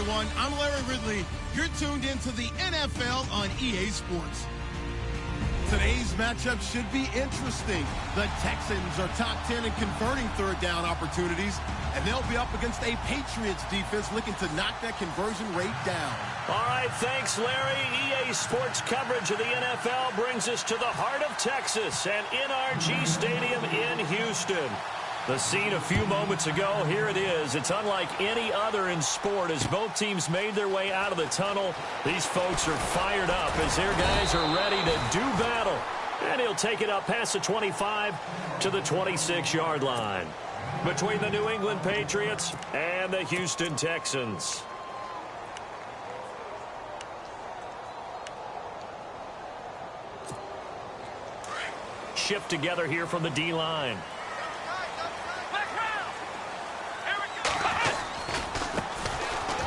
everyone. I'm Larry Ridley. You're tuned into the NFL on EA Sports. Today's matchup should be interesting. The Texans are top 10 in converting third down opportunities, and they'll be up against a Patriots defense looking to knock that conversion rate down. All right, thanks, Larry. EA Sports coverage of the NFL brings us to the heart of Texas and NRG Stadium in Houston. The scene a few moments ago, here it is. It's unlike any other in sport as both teams made their way out of the tunnel. These folks are fired up as their guys are ready to do battle. And he'll take it up past the 25 to the 26-yard line between the New England Patriots and the Houston Texans. Shift together here from the D-line.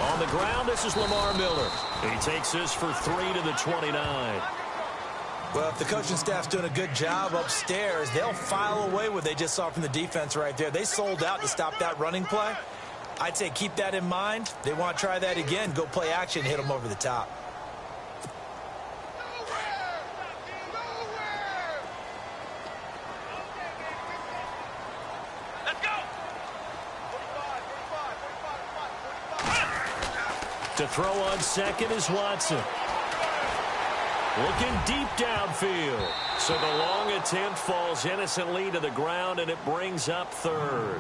On the ground, this is Lamar Miller. He takes this for 3 to the 29. Well, if the coaching staff's doing a good job upstairs, they'll file away what they just saw from the defense right there. They sold out to stop that running play. I'd say keep that in mind. They want to try that again. Go play action, hit them over the top. To throw on second is Watson. Looking deep downfield. So the long attempt falls innocently to the ground, and it brings up third.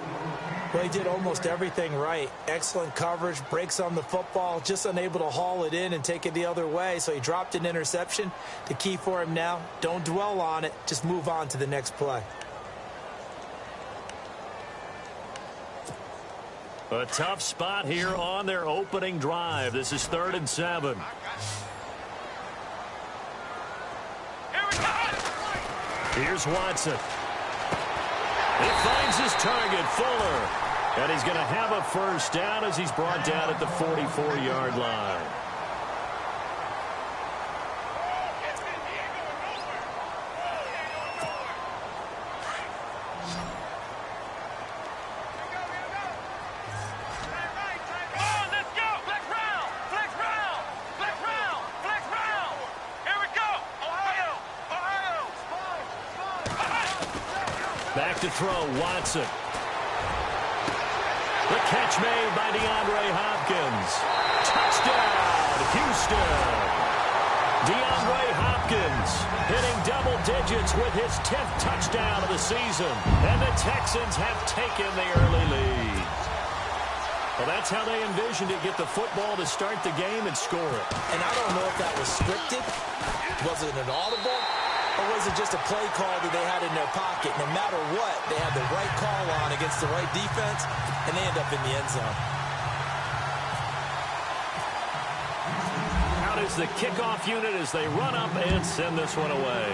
Well, he did almost everything right. Excellent coverage, breaks on the football, just unable to haul it in and take it the other way. So he dropped an interception. The key for him now, don't dwell on it. Just move on to the next play. A tough spot here on their opening drive. This is 3rd and 7. Here's Watson. He finds his target, Fuller. And he's going to have a first down as he's brought down at the 44-yard line. Back to throw, Watson. The catch made by DeAndre Hopkins. Touchdown, Houston. DeAndre Hopkins hitting double digits with his 10th touchdown of the season. And the Texans have taken the early lead. Well, that's how they envisioned it, get the football to start the game and score it. And I don't know if that was scripted. Was it an audible? Or was it just a play call that they had in their pocket? No matter what, they had the right call on against the right defense, and they end up in the end zone. Out is the kickoff unit as they run up and send this one away.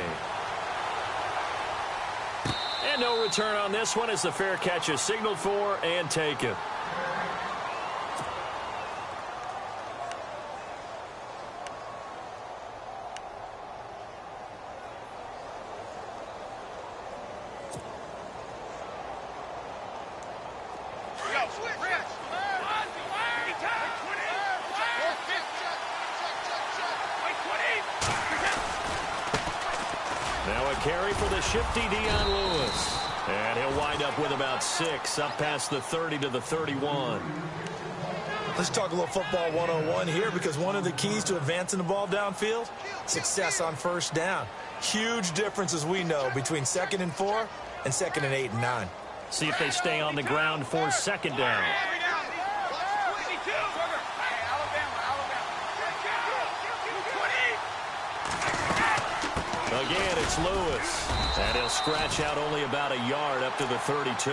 And no return on this one as the fair catch is signaled for and taken. Now a carry for the shifty Dion Lewis. And he'll wind up with about 6 up past the 30 to the 31. Let's talk a little football 101 here, because one of the keys to advancing the ball downfield, success on first down. Huge difference, as we know, between 2nd and 4 and 2nd and 8 and 9. See if they stay on the ground for 2nd down. Again, it's Lewis. And he'll scratch out only about a yard up to the 32.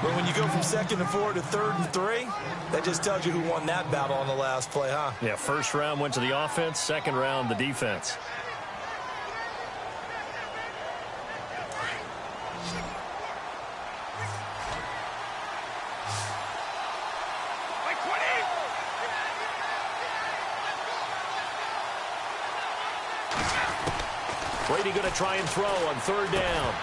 But when you go from 2nd and 4 to 3rd and 3, that just tells you who won that battle on the last play, huh? Yeah, first round went to the offense, second round the defense. Brady going to try and throw on 3rd down.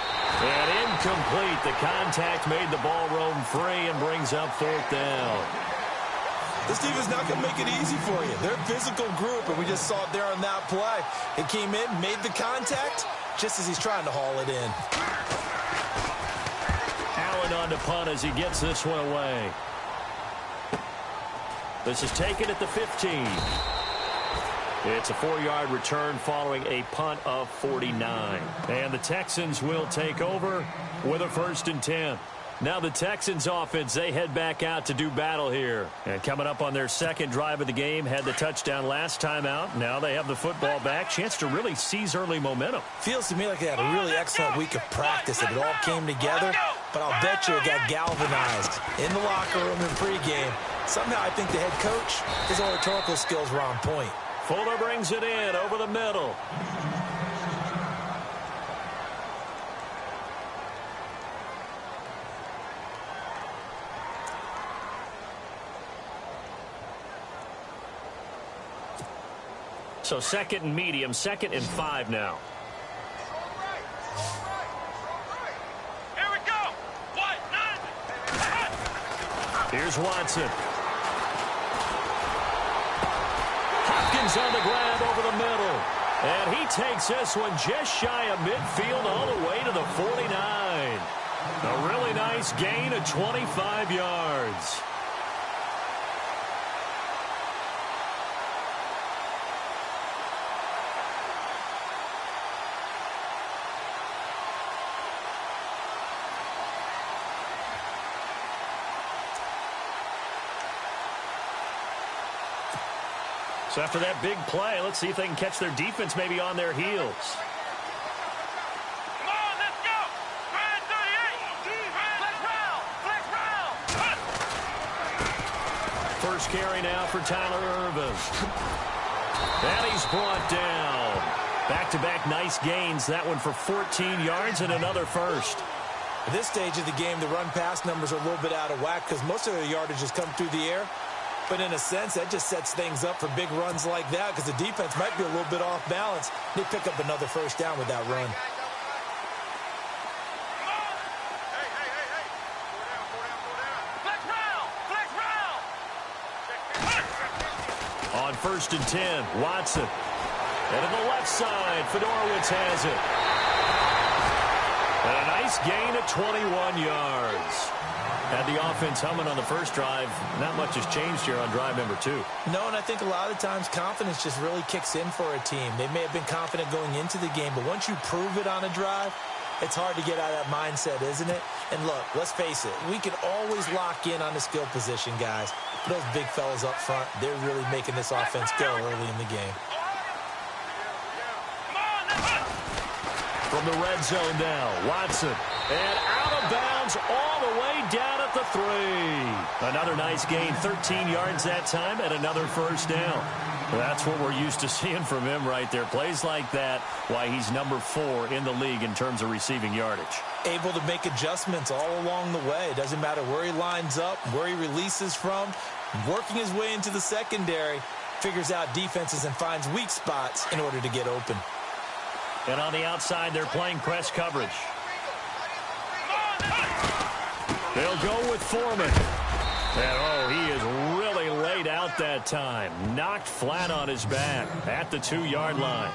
And incomplete. The contact made the ball roam free and brings up 4th down. This defense is not going to make it easy for you. They're a physical group, and we just saw it there on that play. It came in, made the contact, just as he's trying to haul it in. Allen on to punt as he gets this one away. This is taken at the 15. It's a 4-yard return following a punt of 49. And the Texans will take over with a 1st and 10. Now the Texans offense, they head back out to do battle here. And coming up on their second drive of the game, had the touchdown last time out. Now they have the football back. Chance to really seize early momentum. Feels to me like they had a really excellent week of practice. It all came together, but I'll bet you it got galvanized in the locker room in pregame. Somehow I think the head coach, his oratorical skills were on point. Fuller brings it in over the middle. So 2nd and medium, 2nd and 5 now. Here we go. Here's Watson. Hopkins on the grab over the middle. And he takes this one just shy of midfield all the way to the 49. A really nice gain of 25 yards. So after that big play, let's see if they can catch their defense maybe on their heels. Come on, let's go. Ryan 38. Flex round. First carry now for Tyler Irvin. And he's brought down. Back-to-back nice gains. That one for 14 yards and another first. At this stage of the game, the run-pass numbers are a little bit out of whack because most of their yardage has come through the air. But in a sense, that just sets things up for big runs like that because the defense might be a little bit off balance. They pick up another first down with that run. On 1st and 10, Watson. And to the left side, Fedorowicz has it. And a nice gain of 21 yards. Had the offense humming on the first drive. Not much has changed here on drive number 2. No, and I think a lot of times confidence just really kicks in for a team. They may have been confident going into the game, but once you prove it on a drive, it's hard to get out of that mindset, isn't it? And look, let's face it, we can always lock in on the skill position, guys. Those big fellas up front, they're really making this offense go early in the game. From the red zone now, Watson. And out of bounds all the way down at the 3. Another nice gain, 13 yards that time, and another first down. That's what we're used to seeing from him right there. Plays like that, why he's number 4 in the league in terms of receiving yardage. Able to make adjustments all along the way. It doesn't matter where he lines up, where he releases from. Working his way into the secondary, figures out defenses and finds weak spots in order to get open. And on the outside, they're playing press coverage. They'll go with Foreman. And, oh, he is really laid out that time. Knocked flat on his back at the 2-yard line.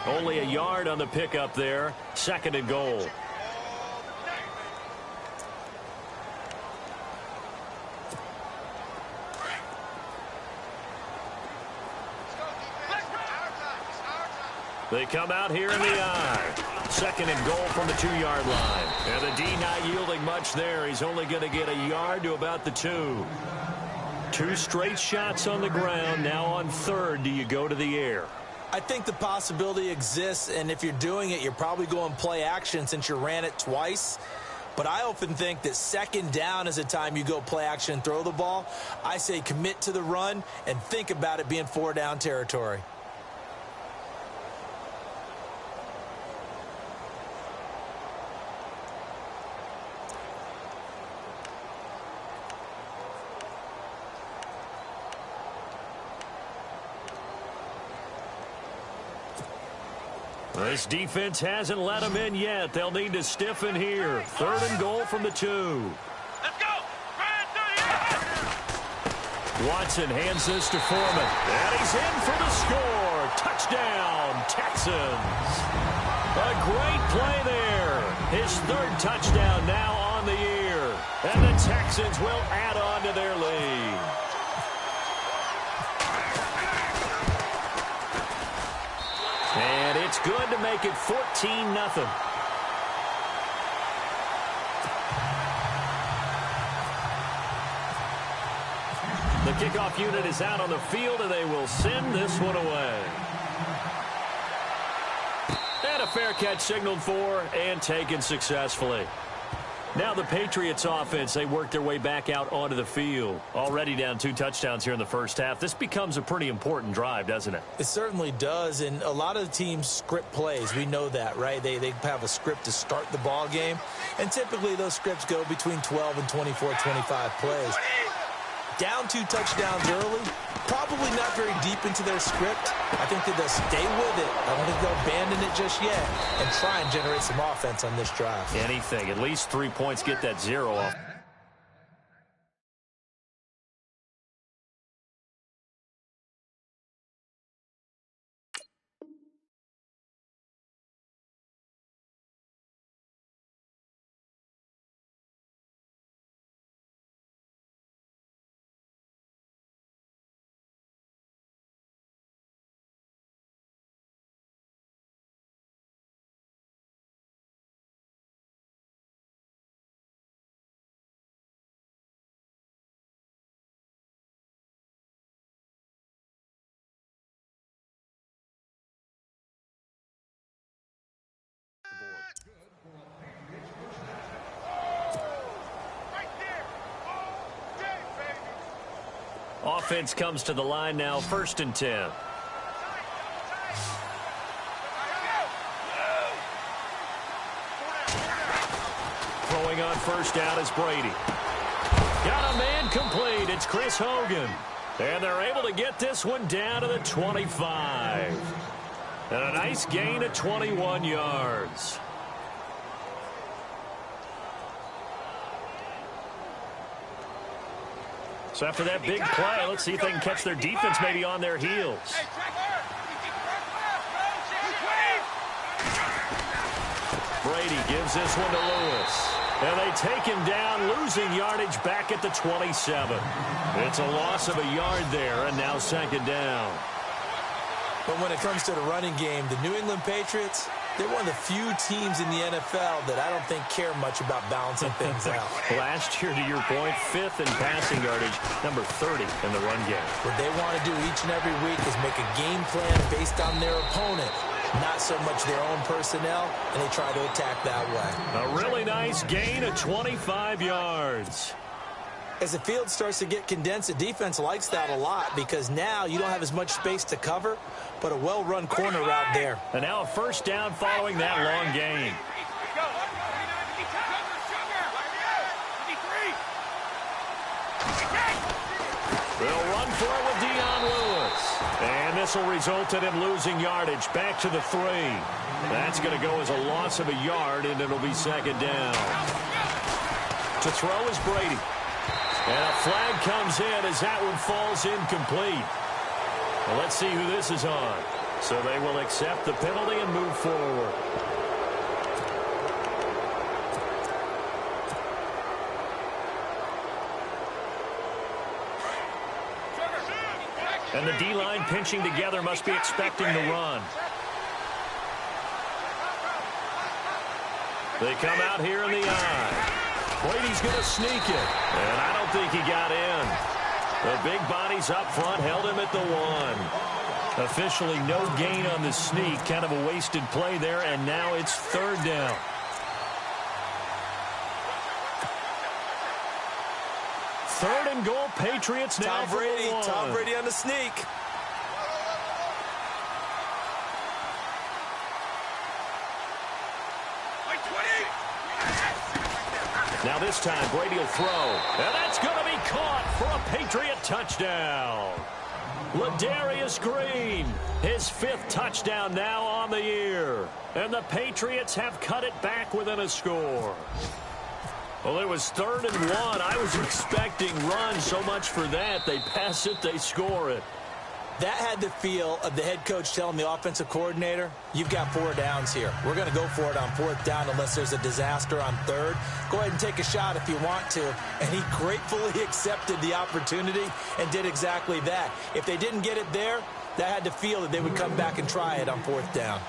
Only a yard on the pickup there. 2nd and goal. They come out here in the eye. 2nd and goal from the 2-yard line. And the D not yielding much there. He's only going to get a yard to about the 2. 2 straight shots on the ground. Now on 3rd, do you go to the air? I think the possibility exists, and if you're doing it, you're probably going play action since you ran it twice. But I often think that 2nd down is the time you go play action and throw the ball. I say commit to the run and think about it being 4-down territory. This defense hasn't let them in yet. They'll need to stiffen here. 3rd and goal from the 2. Let's go. Ryan 38. Watson hands this to Foreman. And he's in for the score. Touchdown, Texans. A great play there. His third touchdown now on the year. And the Texans will add on to their lead. And it's good to make it 14-0. The kickoff unit is out on the field, and they will send this one away. And a fair catch signaled for and taken successfully. Now the Patriots offense, they work their way back out onto the field. Already down 2 touchdowns here in the first half. This becomes a pretty important drive, doesn't it? It certainly does, and a lot of the teams script plays. We know that, right? They have a script to start the ball game, and typically those scripts go between 12 and 24, 25 plays. Down 2 touchdowns early, probably not very deep into their script. I think that they'll stay with it. I don't think they'll abandon it just yet and try and generate some offense on this drive. Anything. At least 3 points, get that 0 off. Offense comes to the line now, 1st and 10. Throwing on first down is Brady. Got a man complete. It's Chris Hogan. And they're able to get this one down to the 25. And a nice gain of 21 yards. So after that big play, let's see if they can catch their defense maybe on their heels. Brady gives this one to Lewis. And they take him down, losing yardage back at the 27. It's a loss of a yard there, and now 2nd down. But when it comes to the running game, the New England Patriots, they're one of the few teams in the NFL that I don't think care much about balancing things out. Last year, to your point, 5th in passing yardage, number 30 in the run game. What they want to do each and every week is make a game plan based on their opponent, not so much their own personnel, and they try to attack that way. A really nice gain of 25 yards. As the field starts to get condensed, the defense likes that a lot because now you don't have as much space to cover, but a well-run corner route there. And now a first down following that long gain. They'll run for it with Dion Lewis. And this will result in him losing yardage back to the 3. That's going to go as a loss of a yard, and it'll be 2nd down. To throw is Brady. And a flag comes in as that one falls incomplete. Well, let's see who this is on. So they will accept the penalty and move forward. And the D-line pinching together must be expecting the run. They come out here in the eye. Brady's going to sneak it, and I don't think he got in. The big bodies up front held him at the 1. Officially no gain on the sneak, kind of a wasted play there, and now it's 3rd down. Third and goal, Patriots now. Tom Brady on the sneak. Now this time, Brady will throw. And that's going to be caught for a Patriot touchdown. Ladarius Green, his 5th touchdown now on the year. And the Patriots have cut it back within a score. Well, it was 3rd and 1. I was expecting runs. So much for that. They pass it, they score it. That had the feel of the head coach telling the offensive coordinator, you've got 4 downs here. We're going to go for it on 4th down unless there's a disaster on 3rd. Go ahead and take a shot if you want to. And he gratefully accepted the opportunity and did exactly that. If they didn't get it there, that had the feel that they would come back and try it on 4th down.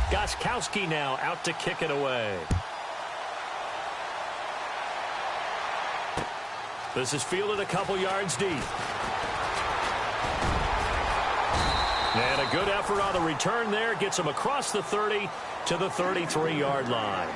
Gostkowski now out to kick it away. This is fielded a couple yards deep. And a good effort on the return there. Gets him across the 30 to the 33-yard line.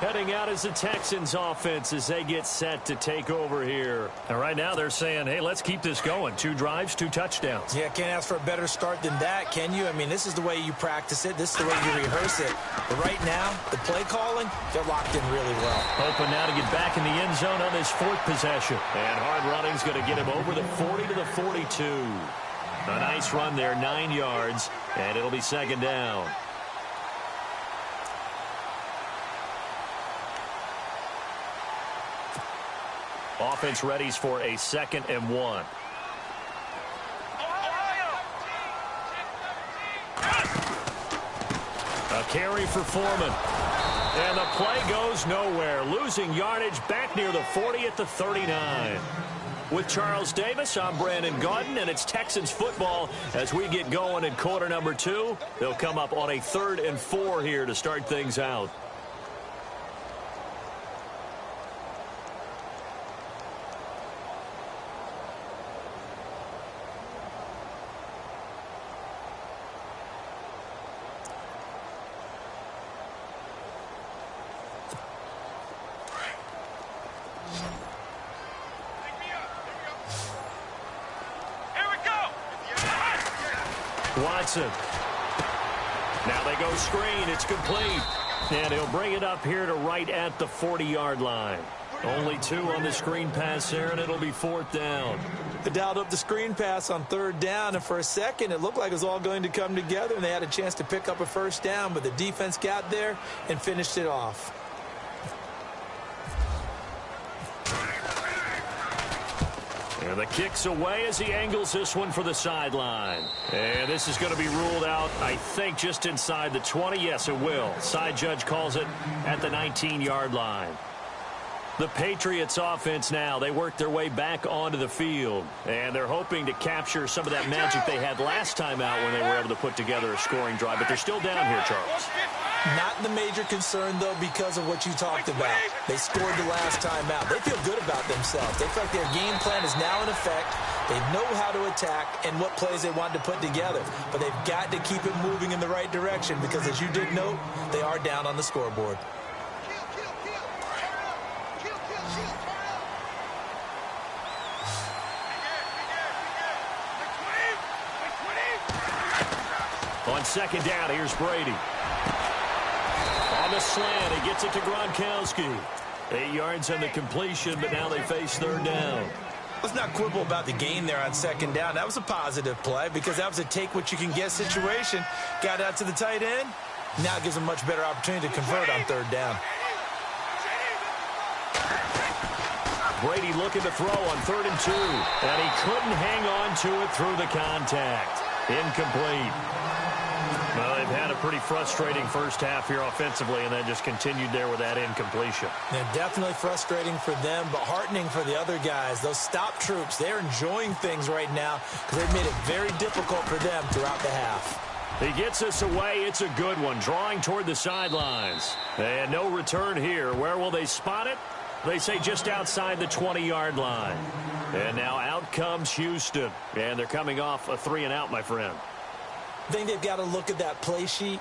Heading out is the Texans offense as they get set to take over here. And right now they're saying, hey, let's keep this going. 2 drives, 2 touchdowns. Yeah, can't ask for a better start than that, can you? I mean, this is the way you practice it. This is the way you rehearse it. But right now, the play calling, they're locked in really well. Hoping now to get back in the end zone on this 4th possession. And hard running's going to get him over the 40 to the 42. A nice run there, 9 yards, and it'll be 2nd down. Offense readies for a 2nd and 1. A carry for Foreman. And the play goes nowhere. Losing yardage back near the 40 at the 39. With Charles Davis, I'm Brandon Gaudin, and it's Texans football as we get going in quarter number 2. They'll come up on a 3rd and 4 here to start things out. Watson. Now they go screen. It's complete. And he'll bring it up here to right at the 40-yard line. Only 2 on the screen pass there, and it'll be 4th down. They dialed up the screen pass on 3rd down, and for a second it looked like it was all going to come together, and they had a chance to pick up a 1st down, but the defense got there and finished it off. And the kick's away as he angles this one for the sideline. And this is going to be ruled out, I think, just inside the 20. Yes, it will. Side judge calls it at the 19-yard line. The Patriots offense now, they work their way back onto the field. And they're hoping to capture some of that magic they had last time out when they were able to put together a scoring drive. But they're still down here, Charles. Not the major concern, though, because of what you talked about. They scored the last time out. They feel good about themselves. They feel like their game plan is now in effect. They know how to attack and what plays they want to put together. But they've got to keep it moving in the right direction because, as you did note, they are down on the scoreboard. On 2nd down, here's Brady. On the slant, he gets it to Gronkowski. 8 yards on the completion, but now they face 3rd down. Let's not quibble about the gain there on 2nd down. That was a positive play because that was a take-what-you-can-get situation. Got out to the tight end. Now it gives them a much better opportunity to convert on 3rd down. Brady looking to throw on 3rd and 2. And he couldn't hang on to it through the contact. Incomplete. Well, they've had a pretty frustrating first half here offensively, and then just continued there with that incompletion. Yeah, definitely frustrating for them, but heartening for the other guys. Those stop troops, they're enjoying things right now because they've made it very difficult for them throughout the half. He gets us away. It's a good one, drawing toward the sidelines. And no return here. Where will they spot it? They say just outside the 20-yard line. And now out comes Houston. And they're coming off a 3-and-out, my friend. I think they've got to look at that play sheet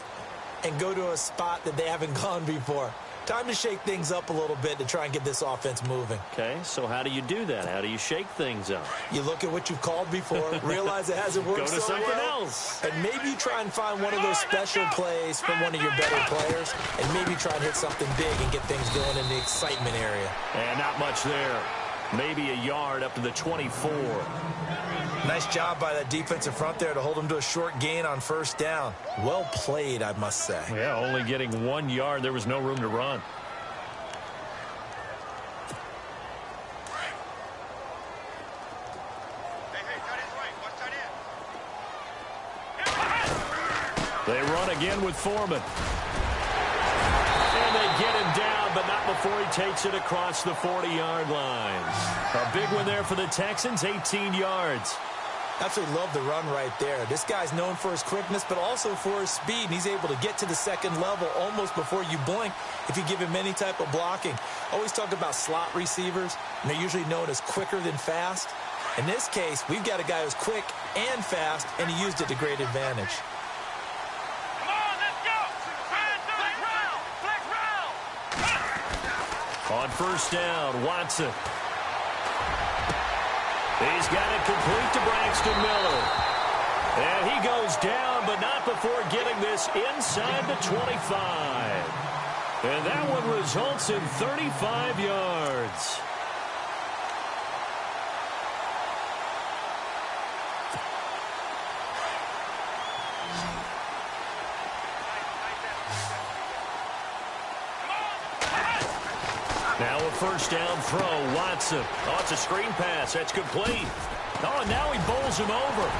and go to a spot that they haven't gone before. Time to shake things up a little bit to try and get this offense moving. Okay, so how do you do that? How do you shake things up? You look at what you've called before, realize it hasn't worked Go to so something well, else. and maybe you try and find one of those special plays from one of your better players, and maybe try and hit something big and get things going in the excitement area. And not much there. Maybe a yard up to the 24. Nice job by that defensive front there to hold him to a short gain on first down. Well played, I must say. Yeah, only getting 1 yard. There was no room to run. They run again with Foreman. And they get him down, but not before he takes it across the 40-yard line. A big one there for the Texans, 18 yards. Absolutely love the run right there. This guy's known for his quickness, but also for his speed. And he's able to get to the second level almost before you blink if you give him any type of blocking. Always talk about slot receivers, and they're usually known as quicker than fast. In this case, we've got a guy who's quick and fast, and he used it to great advantage. On first down, Watson. He's got it complete to Braxton Miller. And he goes down, but not before getting this inside the 25. And that one results in 35 yards. Now a first down throw, Watson. Oh, it's a screen pass. That's complete. Oh, and now he bowls him over.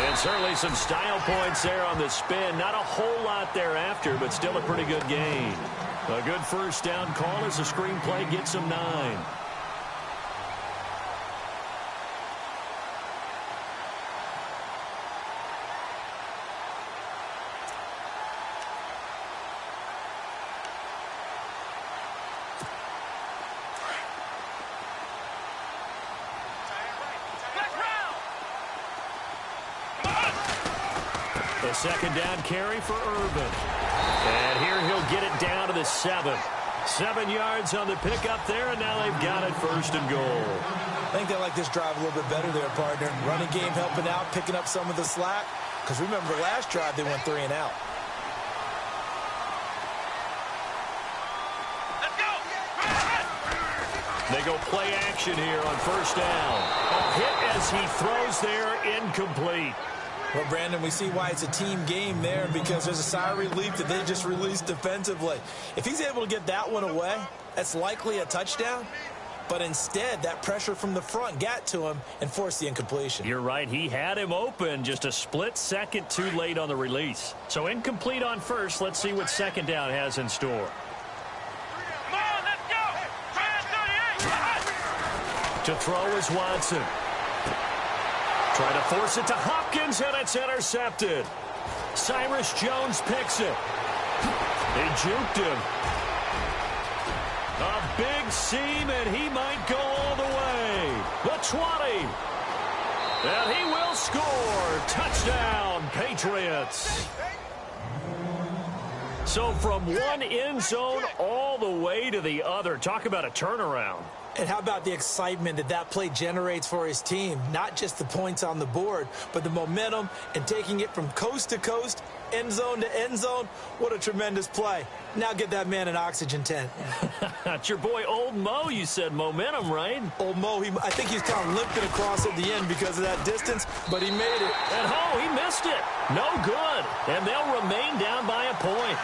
And certainly some style points there on the spin. Not a whole lot thereafter, but still a pretty good gain. A good first down call as the screen play gets him 9. A second down carry for Urban. And here he'll get it down to the 7. 7 yards on the pickup there, and now they've got it first and goal. I think they like this drive a little bit better there, partner. Running game helping out, picking up some of the slack. Because remember, the last drive they went 3 and out. They go play action here on first down. A hit as he throws there, incomplete. Well, Brandon, we see why it's a team game there, because there's a sigh of relief that they just released defensively. If he's able to get that one away, that's likely a touchdown. But instead, that pressure from the front got to him and forced the incompletion. You're right. He had him open, just a split second too late on the release. So incomplete on first. Let's see what second down has in store. Come on, let's go! 38! To throw is Watson. Trying to force it to Hopkins, and it's intercepted. Cyrus Jones picks it. They juked him. A big seam, and he might go all the way. The 20. And he will score. Touchdown, Patriots. So from one end zone all the way to the other. Talk about a turnaround. And how about the excitement that that play generates for his team? Not just the points on the board, but the momentum and taking it from coast to coast, end zone to end zone. What a tremendous play. Now get that man an oxygen tent. It's your boy Old Mo. You said momentum, right? Old Mo, I think he's kind of limping across at the end because of that distance, but he made it. And oh, he missed it. No good. And they'll remain down by a point.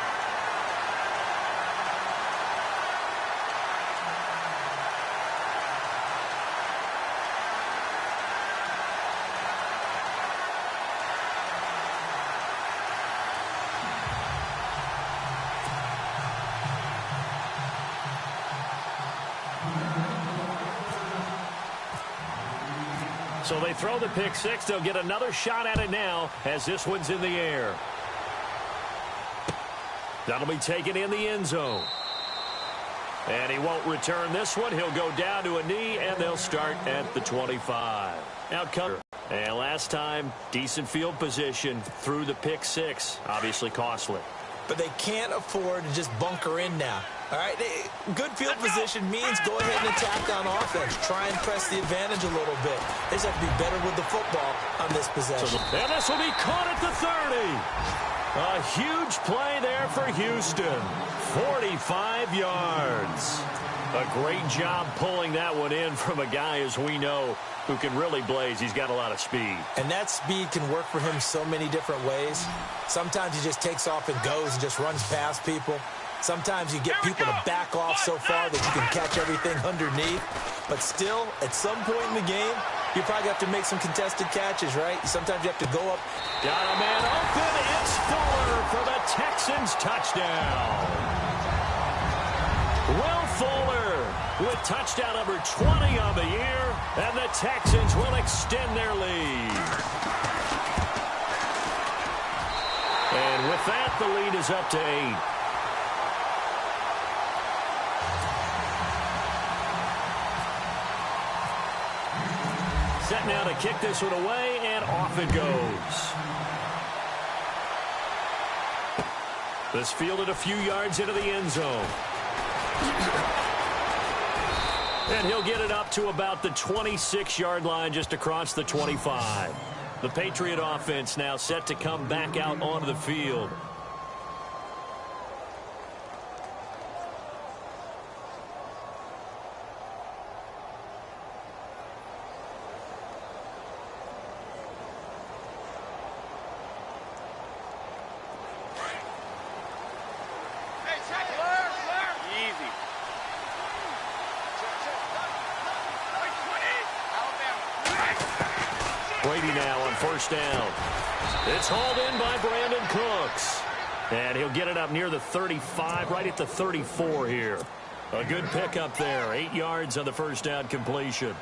So they throw the pick six. They'll get another shot at it now as this one's in the air. That'll be taken in the end zone. And he won't return this one. He'll go down to a knee, and they'll start at the 25. Out cover. And last time, decent field position through the pick six. Obviously costly. But they can't afford to just bunker in now. All right, good field position means go ahead and attack on offense. Try and press the advantage a little bit. They just have to be better with the football on this possession. And this will be caught at the 30. A huge play there for Houston. 45 yards. A great job pulling that one in from a guy, as we know, who can really blaze. He's got a lot of speed. And that speed can work for him so many different ways. Sometimes he just takes off and goes and just runs past people. Sometimes you get people to back off so far that you can catch everything underneath. But still, at some point in the game, you probably have to make some contested catches, right? Sometimes you have to go up. Got a man open. It's Fuller for the Texans touchdown. Will Fuller with touchdown number 20 on the year, and the Texans will extend their lead. And with that, the lead is up to 8. Set now to kick this one away, and off it goes. This fielded a few yards into the end zone. And he'll get it up to about the 26-yard line, just across the 25. The Patriot offense now set to come back out onto the field. Brady now on first down. It's hauled in by Brandon Cooks. And he'll get it up near the 35, right at the 34 here. A good pickup there. 8 yards on the first down completion.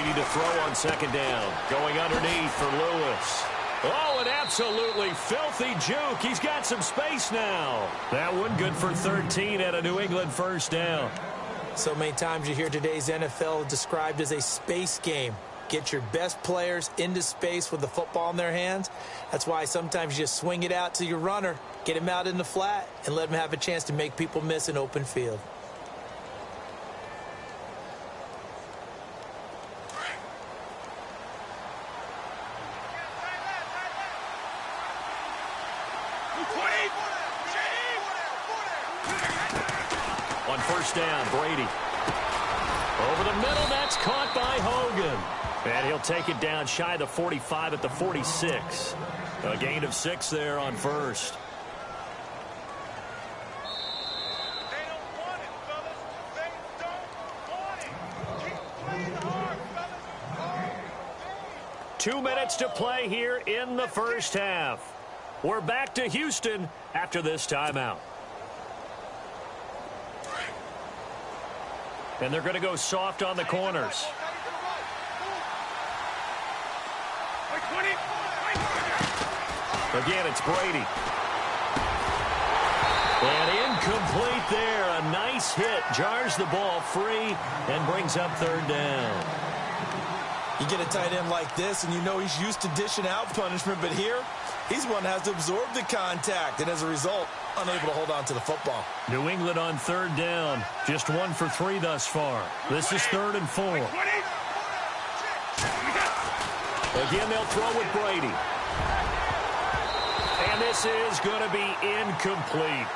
To throw on second down. Going underneath for Lewis. Oh, an absolutely filthy juke. He's got some space now. That one good for 13 at a New England first down. So many times you hear today's NFL described as a space game. Get your best players into space with the football in their hands. That's why sometimes you just swing it out to your runner, get him out in the flat, and let him have a chance to make people miss an open field. On first down, Brady. Over the middle, that's caught by Hogan. And he'll take it down shy of the 45 at the 46. A gain of 6 there on first. They don't want it, fellas. They don't want it. Keep playing hard, fellas. 2 minutes to play here in the first half. We're back to Houston after this timeout. And they're going to go soft on the corners. Again, it's Brady. And incomplete there. A nice hit. Jars the ball free and brings up third down. You get a tight end like this, and you know he's used to dishing out punishment, but here, he's one that has to absorb the contact, and as a result, unable to hold on to the football. New England on third down. Just 1 for 3 thus far. This is 3rd and 4. Again, they'll throw with Brady. And this is going to be incomplete.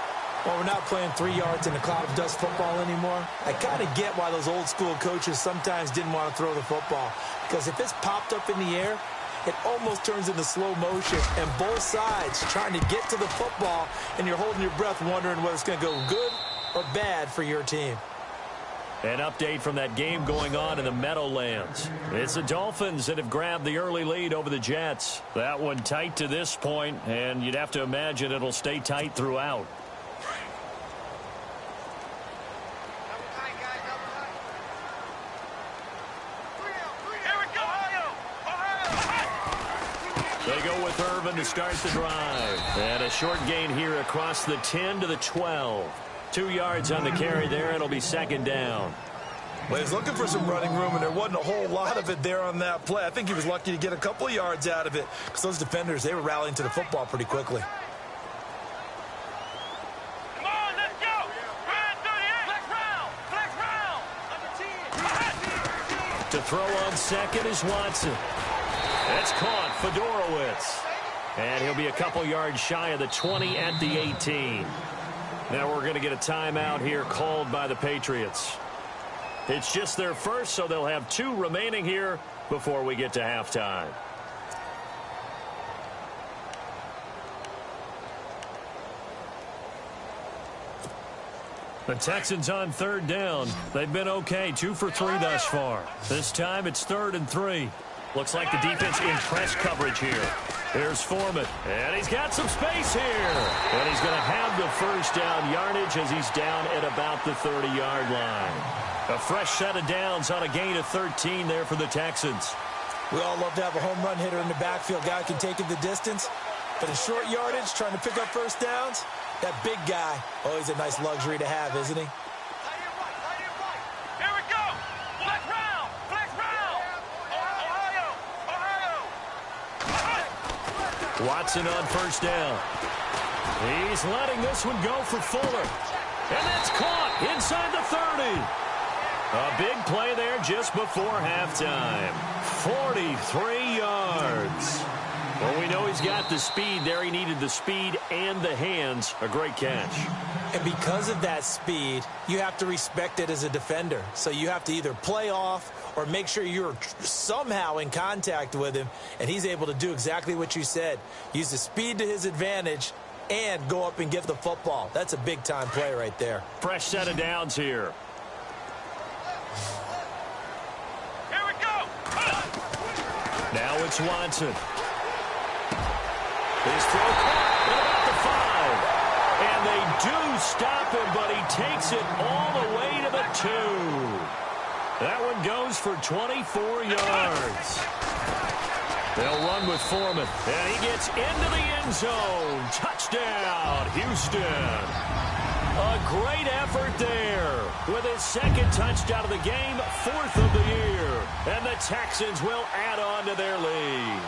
Well, we're not playing 3 yards in a cloud of dust football anymore. I kind of get why those old school coaches sometimes didn't want to throw the football. Because if it's popped up in the air, it almost turns into slow motion, and both sides trying to get to the football, and you're holding your breath wondering whether it's going to go good or bad for your team. An update from that game going on in the Meadowlands. It's the Dolphins that have grabbed the early lead over the Jets. That one tight to this point, and you'd have to imagine it'll stay tight throughout. They go with Irvin to start the drive. And a short gain here across the 10 to the 12. 2 yards on the carry there. It'll be second down. Well, he was looking for some running room, and there wasn't a whole lot of it there on that play. I think he was lucky to get a couple of yards out of it because those defenders, they were rallying to the football pretty quickly. Come on, let's go. Run 38. Flex round. Under 10. To throw on second is Watson. That's caught. Fedorowicz. And he'll be a couple yards shy of the 20 at the 18. Now we're going to get a timeout here called by the Patriots. It's just their first, so they'll have 2 remaining here before we get to halftime. The Texans on 3rd down. They've been okay, 2 for 3 thus far. This time it's 3rd and 3. Looks like the defense in press coverage here. Here's Foreman, and he's got some space here. And he's going to have the first down yardage as he's down at about the 30-yard line. A fresh set of downs on a gain of 13 there for the Texans. We all love to have a home run hitter in the backfield. Guy can take it the distance. But in short yardage, trying to pick up first downs, that big guy, always a nice luxury to have, isn't he? Here we go. Flex round. Ohio. Watson on first down. He's letting this one go for Fuller. And that's caught inside the 30. A big play there just before halftime. 43 yards. Well, we know he's got the speed there. He needed the speed and the hands. A great catch. And because of that speed, you have to respect it as a defender. So you have to either play off or make sure you're somehow in contact with him. And he's able to do exactly what you said. Use the speed to his advantage and go up and get the football. That's a big-time play right there. Fresh set of downs here. Here we go. Now it's Watson. His throw caught at about the 5. And they do stop him, but he takes it all the way to the 2. That one goes for 24 yards. They'll run with Foreman, and he gets into the end zone. Touchdown, Houston. A great effort there with his 2nd touchdown of the game, 4th of the year. And the Texans will add on to their lead.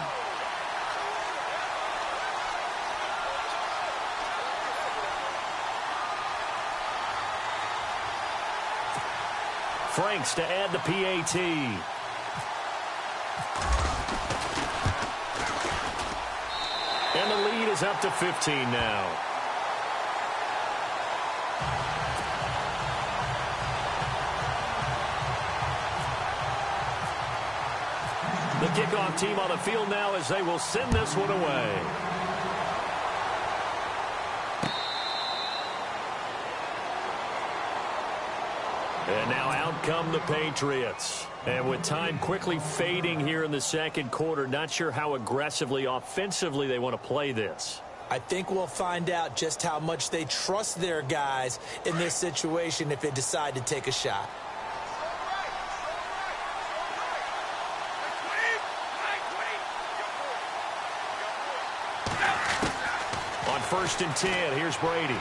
Franks to add the PAT. And the lead is up to 15 now. The kickoff team on the field now as they will send this one away. And now out come the Patriots. And with time quickly fading here in the 2nd quarter, not sure how aggressively, offensively they want to play this. I think we'll find out just how much they trust their guys in this situation if they decide to take a shot. On 1st and 10, here's Brady.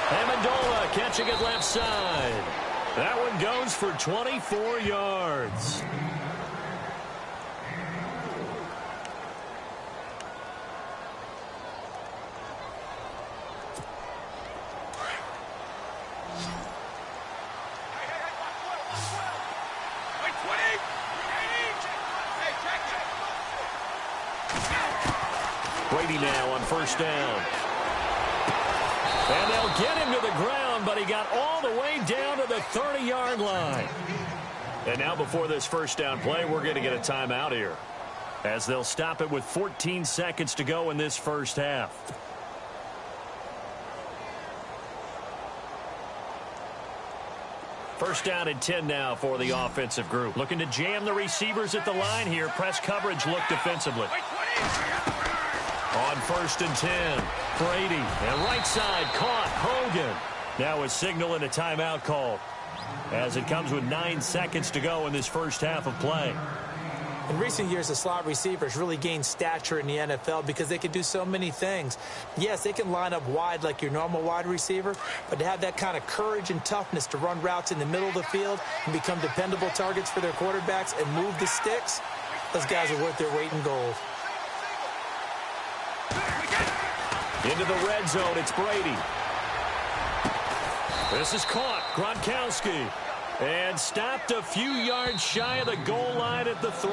Amendola catching it left side. That one goes for 24 yards. Brady now on 1st down. And they'll get him to the ground, but he got all the way down to the 30-yard line. And now before this 1st down play, we're going to get a timeout here, as they'll stop it with 14 seconds to go in this 1st half. First down and 10 now for the offensive group. Looking to jam the receivers at the line here. Press coverage look defensively. On 1st and 10, Brady, and right side caught, Hogan. Now a signal and a timeout call as it comes with 9 seconds to go in this 1st half of play. In recent years, the slot receivers really gained stature in the NFL because they can do so many things. Yes, they can line up wide like your normal wide receiver, but to have that kind of courage and toughness to run routes in the middle of the field and become dependable targets for their quarterbacks and move the sticks, those guys are worth their weight in gold. Into the red zone, it's Brady. This is caught, Gronkowski. And stopped a few yards shy of the goal line at the 3.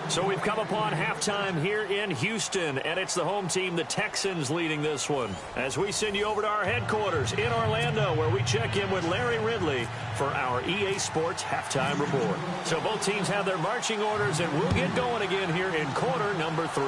So we've come upon halftime here in Houston, and it's the home team, the Texans, leading this one. As we send you over to our headquarters in Orlando, where we check in with Larry Ridley for our EA Sports Halftime Report. So both teams have their marching orders, and we'll get going again here in quarter number 3.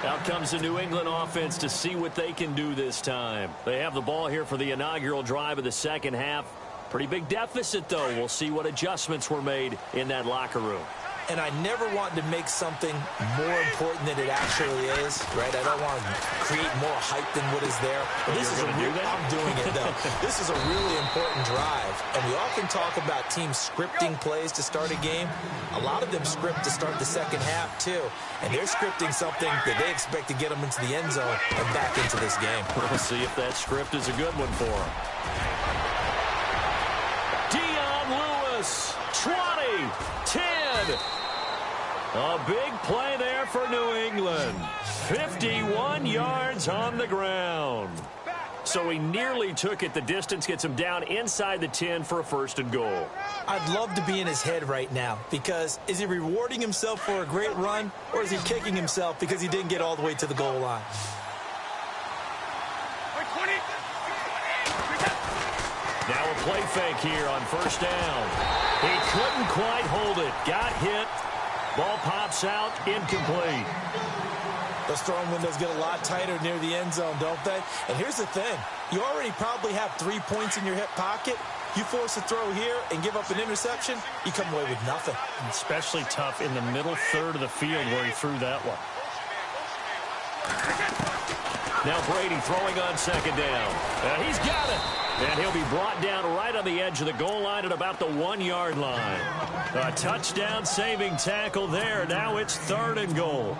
Out comes the New England offense to see what they can do this time. They have the ball here for the inaugural drive of the second half. Pretty big deficit, though. We'll see what adjustments were made in that locker room. And I never want to make something more important than it actually is, right? I don't want to create more hype than what is there. But this is I'm doing it, though. This is a really important drive. And we often talk about teams scripting plays to start a game. A lot of them script to start the second half, too. And they're scripting something that they expect to get them into the end zone and back into this game. We'll see if that script is a good one for them. Dion Lewis, 20, 10. A big play there for New England. 51 yards on the ground. So he nearly took it the distance, gets him down inside the 10 for a 1st and goal. I'd love to be in his head right now, because is he rewarding himself for a great run, or is he kicking himself because he didn't get all the way to the goal line? Now a play fake here on 1st down. He couldn't quite hold it. Got hit. Ball pops out, incomplete. Those throwing windows get a lot tighter near the end zone, don't they? And here's the thing. You already probably have 3 points in your hip pocket. You force a throw here and give up an interception, you come away with nothing. Especially tough in the middle third of the field where he threw that one. Now Brady throwing on 2nd down. He's got it. And he'll be brought down right on the edge of the goal line at about the 1-yard line. A touchdown saving tackle there. Now it's 3rd and goal.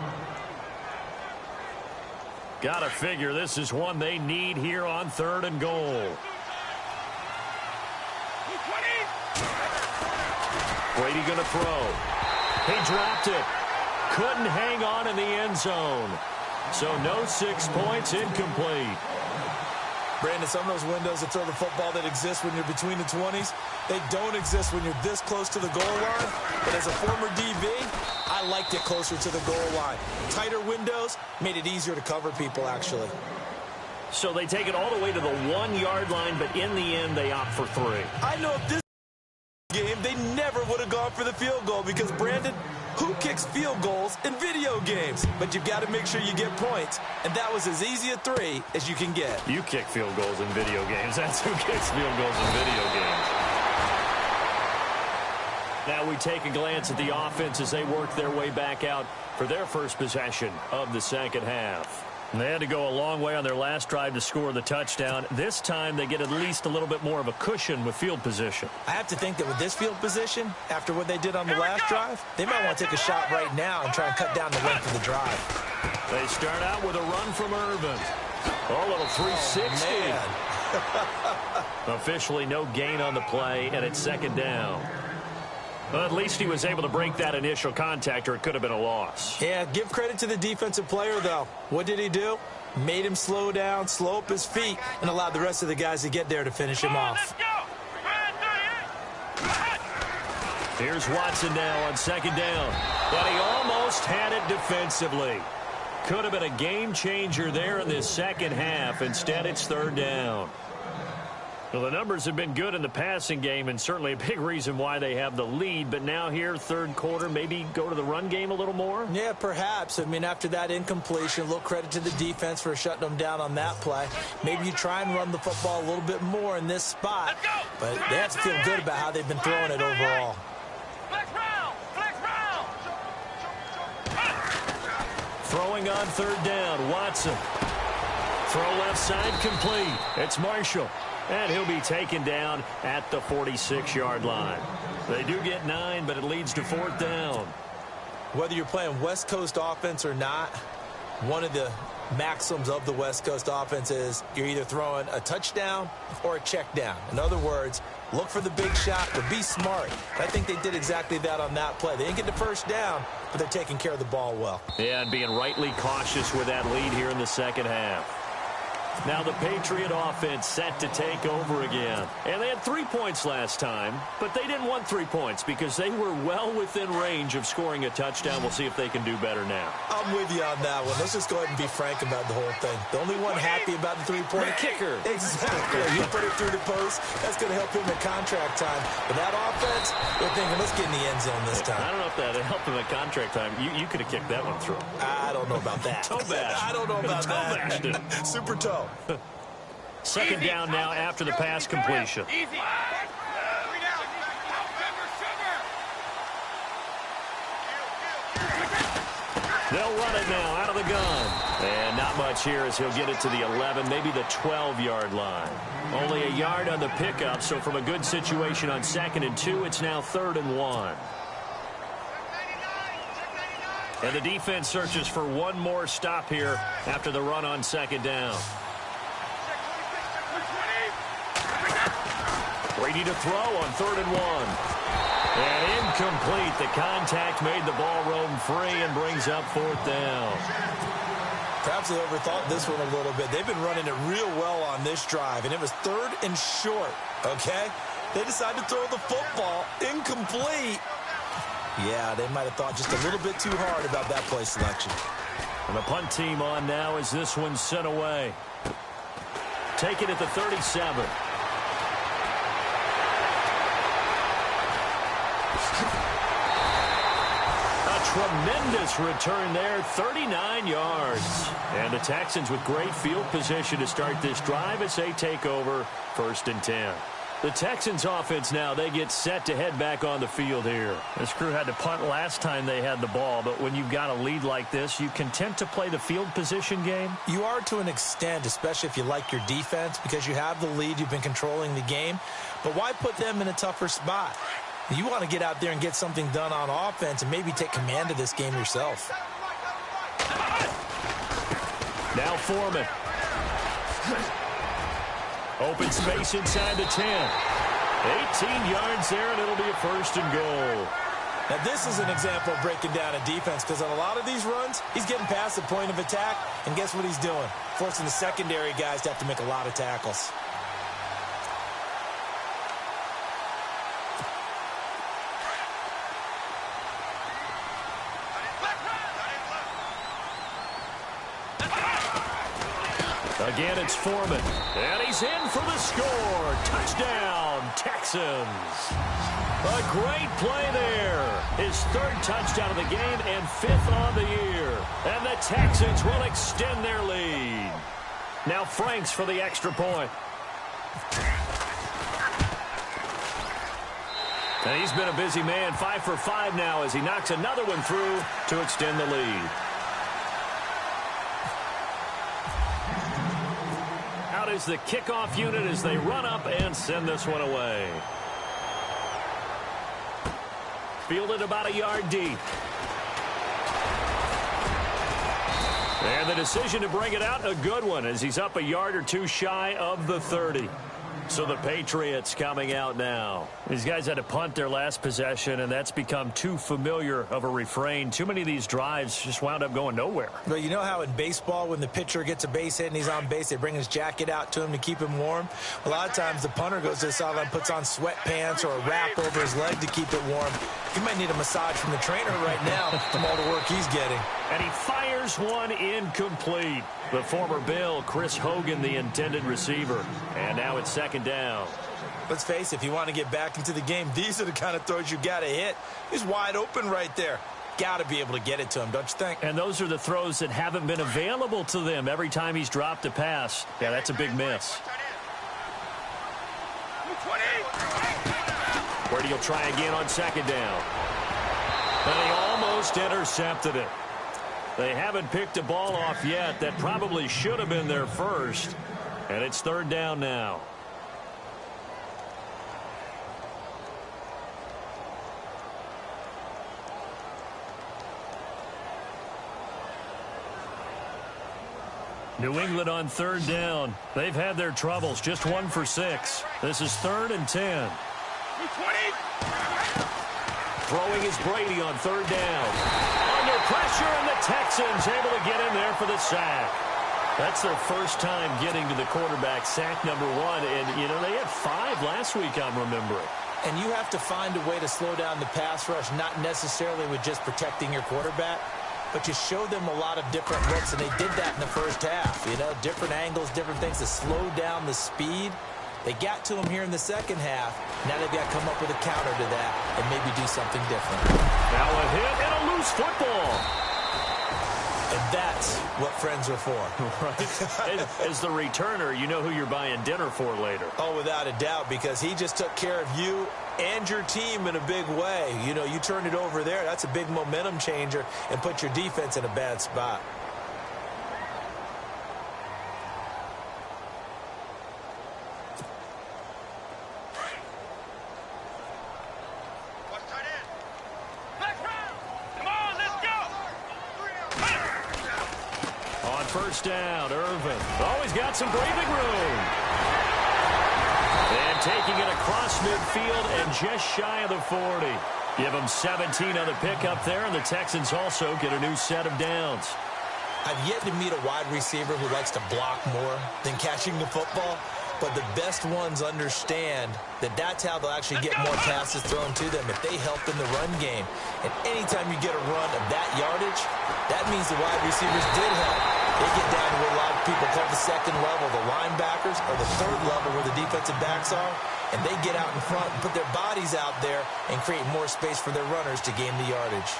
Gotta figure this is one they need here on 3rd and goal. Brady gonna throw. He dropped it. Couldn't hang on in the end zone. So no 6 points, incomplete. Brandon, some of those windows that throw the football that exist when you're between the 20s, they don't exist when you're this close to the goal line. But as a former DB, I liked it closer to the goal line. Tighter windows made it easier to cover people, actually. So they take it all the way to the 1-yard line, but in the end, they opt for 3. I know if this game, they never would have gone for the field goal because, Brandon, who kicks field goals in video games? But you've got to make sure you get points. And that was as easy a 3 as you can get. You kick field goals in video games. That's who kicks field goals in video games. Now we take a glance at the offense as they work their way back out for their first possession of the second half. They had to go a long way on their last drive to score the touchdown. This time they get at least a little bit more of a cushion with field position. I have to think that with this field position, after what they did on the last drive, they might want to take a shot right now and try and cut down the length of the drive. They start out with a run from Irvin. Oh, a little 360. Officially no gain on the play, and it's 2nd down. Well, at least he was able to break that initial contact, or it could have been a loss. Yeah, give credit to the defensive player, though. What did he do? Made him slow down, slow up his feet, and allowed the rest of the guys to get there to finish him off. Here's Watson now on 2nd down. But he almost had it defensively. Could have been a game changer there in this second half. Instead, it's 3rd down. Well, the numbers have been good in the passing game, and certainly a big reason why they have the lead. But now here, 3rd quarter, maybe go to the run game a little more? Yeah, perhaps. I mean, after that incompletion, a little credit to the defense for shutting them down on that play. Maybe you try and run the football a little bit more in this spot. But they have to feel good about how they've been throwing it overall. Throwing on 3rd down, Watson. Throw left side complete. It's Marshall. And he'll be taken down at the 46-yard line. They do get 9, but it leads to 4th down. Whether you're playing West Coast offense or not, one of the maxims of the West Coast offense is you're either throwing a touchdown or a check down. In other words, look for the big shot, but be smart. I think they did exactly that on that play. They didn't get the first down, but they're taking care of the ball well. Yeah, and being rightly cautious with that lead here in the second half. Now the Patriot offense set to take over again. And they had 3 points last time, but they didn't want 3 points because they were well within range of scoring a touchdown. We'll see if they can do better now. I'm with you on that one. Let's just go ahead and be frank about the whole thing. The only one happy about the three-point kicker. Exactly. You put it through the post. That's going to help him at contract time. But that offense, they're thinking, let's get in the end zone this time. I don't know if that helped him at contract time. You could have kicked that one through. I don't know about that. Toe bash. I don't know about that. Super toe. Second down now after the pass completion. Easy. They'll run it now out of the gun. And not much here as he'll get it to the 11, maybe the 12-yard line. Only a yard on the pickup, so from a good situation on 2nd and 2, it's now 3rd and 1. And the defense searches for one more stop here after the run on 2nd down. Brady to throw on 3rd and 1. And incomplete. The contact made the ball roam free and brings up 4th down. Perhaps they overthought this one a little bit. They've been running it real well on this drive, and it was 3rd and short, okay? They decided to throw the football incomplete. Yeah, they might have thought just a little bit too hard about that play selection. And the punt team on now as this one's sent away. Take it at the 37. Tremendous return there, 39 yards. And the Texans with great field position to start this drive as they take over 1st and 10. The Texans offense now, they get set to head back on the field here. This crew had to punt last time they had the ball, but when you've got a lead like this, you content to play the field position game? You are to an extent, especially if you like your defense, because you have the lead, you've been controlling the game. But why put them in a tougher spot? You want to get out there and get something done on offense and maybe take command of this game yourself. Now Foreman. Open space inside the 10. 18 yards there, and it'll be a 1st and goal. Now, this is an example of breaking down a defense because on a lot of these runs, he's getting past the point of attack, and guess what he's doing? Forcing the secondary guys to have to make a lot of tackles. Again, it's Foreman. And he's in for the score. Touchdown, Texans. A great play there. His 3rd touchdown of the game and 5th on the year. And the Texans will extend their lead. Now Franks for the extra point. And he's been a busy man, 5 for 5 now as he knocks another one through to extend the lead. Out is the kickoff unit as they run up and send this one away. Fielded about a yard deep. And the decision to bring it out, a good one, as he's up a yard or two shy of the 30. So the Patriots coming out now. These guys had to punt their last possession, and that's become too familiar of a refrain. Too many of these drives just wound up going nowhere. But you know how in baseball, when the pitcher gets a base hit and he's on base, they bring his jacket out to him to keep him warm? A lot of times the punter goes to the sideline, puts on sweatpants or a wrap over his leg to keep it warm. He might need a massage from the trainer right now from all the work he's getting. And he fires one incomplete. The former Bill, Chris Hogan, the intended receiver. And now it's 2nd down. Let's face it, if you want to get back into the game, these are the kind of throws you got to hit. He's wide open right there. Got to be able to get it to him, don't you think? And those are the throws that haven't been available to them every time he's dropped a pass. Yeah, that's a big miss. Brady will try again on 2nd down. And he almost intercepted it. They haven't picked a ball off yet. That probably should have been their first. And it's 3rd down now. New England on third down. They've had their troubles, just 1 for 6. This is 3rd and 10. Throwing is Brady on third down. Under pressure, and the Texans able to get in there for the sack. That's their first time getting to the quarterback, sack number 1. And, you know, they had 5 last week, I'm remembering. And you have to find a way to slow down the pass rush, not necessarily with just protecting your quarterback, but you show them a lot of different looks, and they did that in the first half. You know, different angles, different things to slow down the speed. They got to him here in the second half. Now they've got to come up with a counter to that and maybe do something different. Now a hit and a loose football. And that's what friends are for. Right. As the returner, you know who you're buying dinner for later. Oh, without a doubt, because he just took care of you and your team in a big way. You know, you turned it over there. That's a big momentum changer and put your defense in a bad spot. First down, Irvin. Oh, he's got some breathing room. And taking it across midfield and just shy of the 40. Give him 17 on the pickup there, and the Texans also get a new set of downs. I've yet to meet a wide receiver who likes to block more than catching the football, but the best ones understand that that's how they'll actually get more passes thrown to them if they help in the run game. And anytime you get a run of that yardage, that means the wide receivers did help. They get down to what a lot of people call the second level, the linebackers, or the third level where the defensive backs are, and they get out in front and put their bodies out there and create more space for their runners to gain the yardage.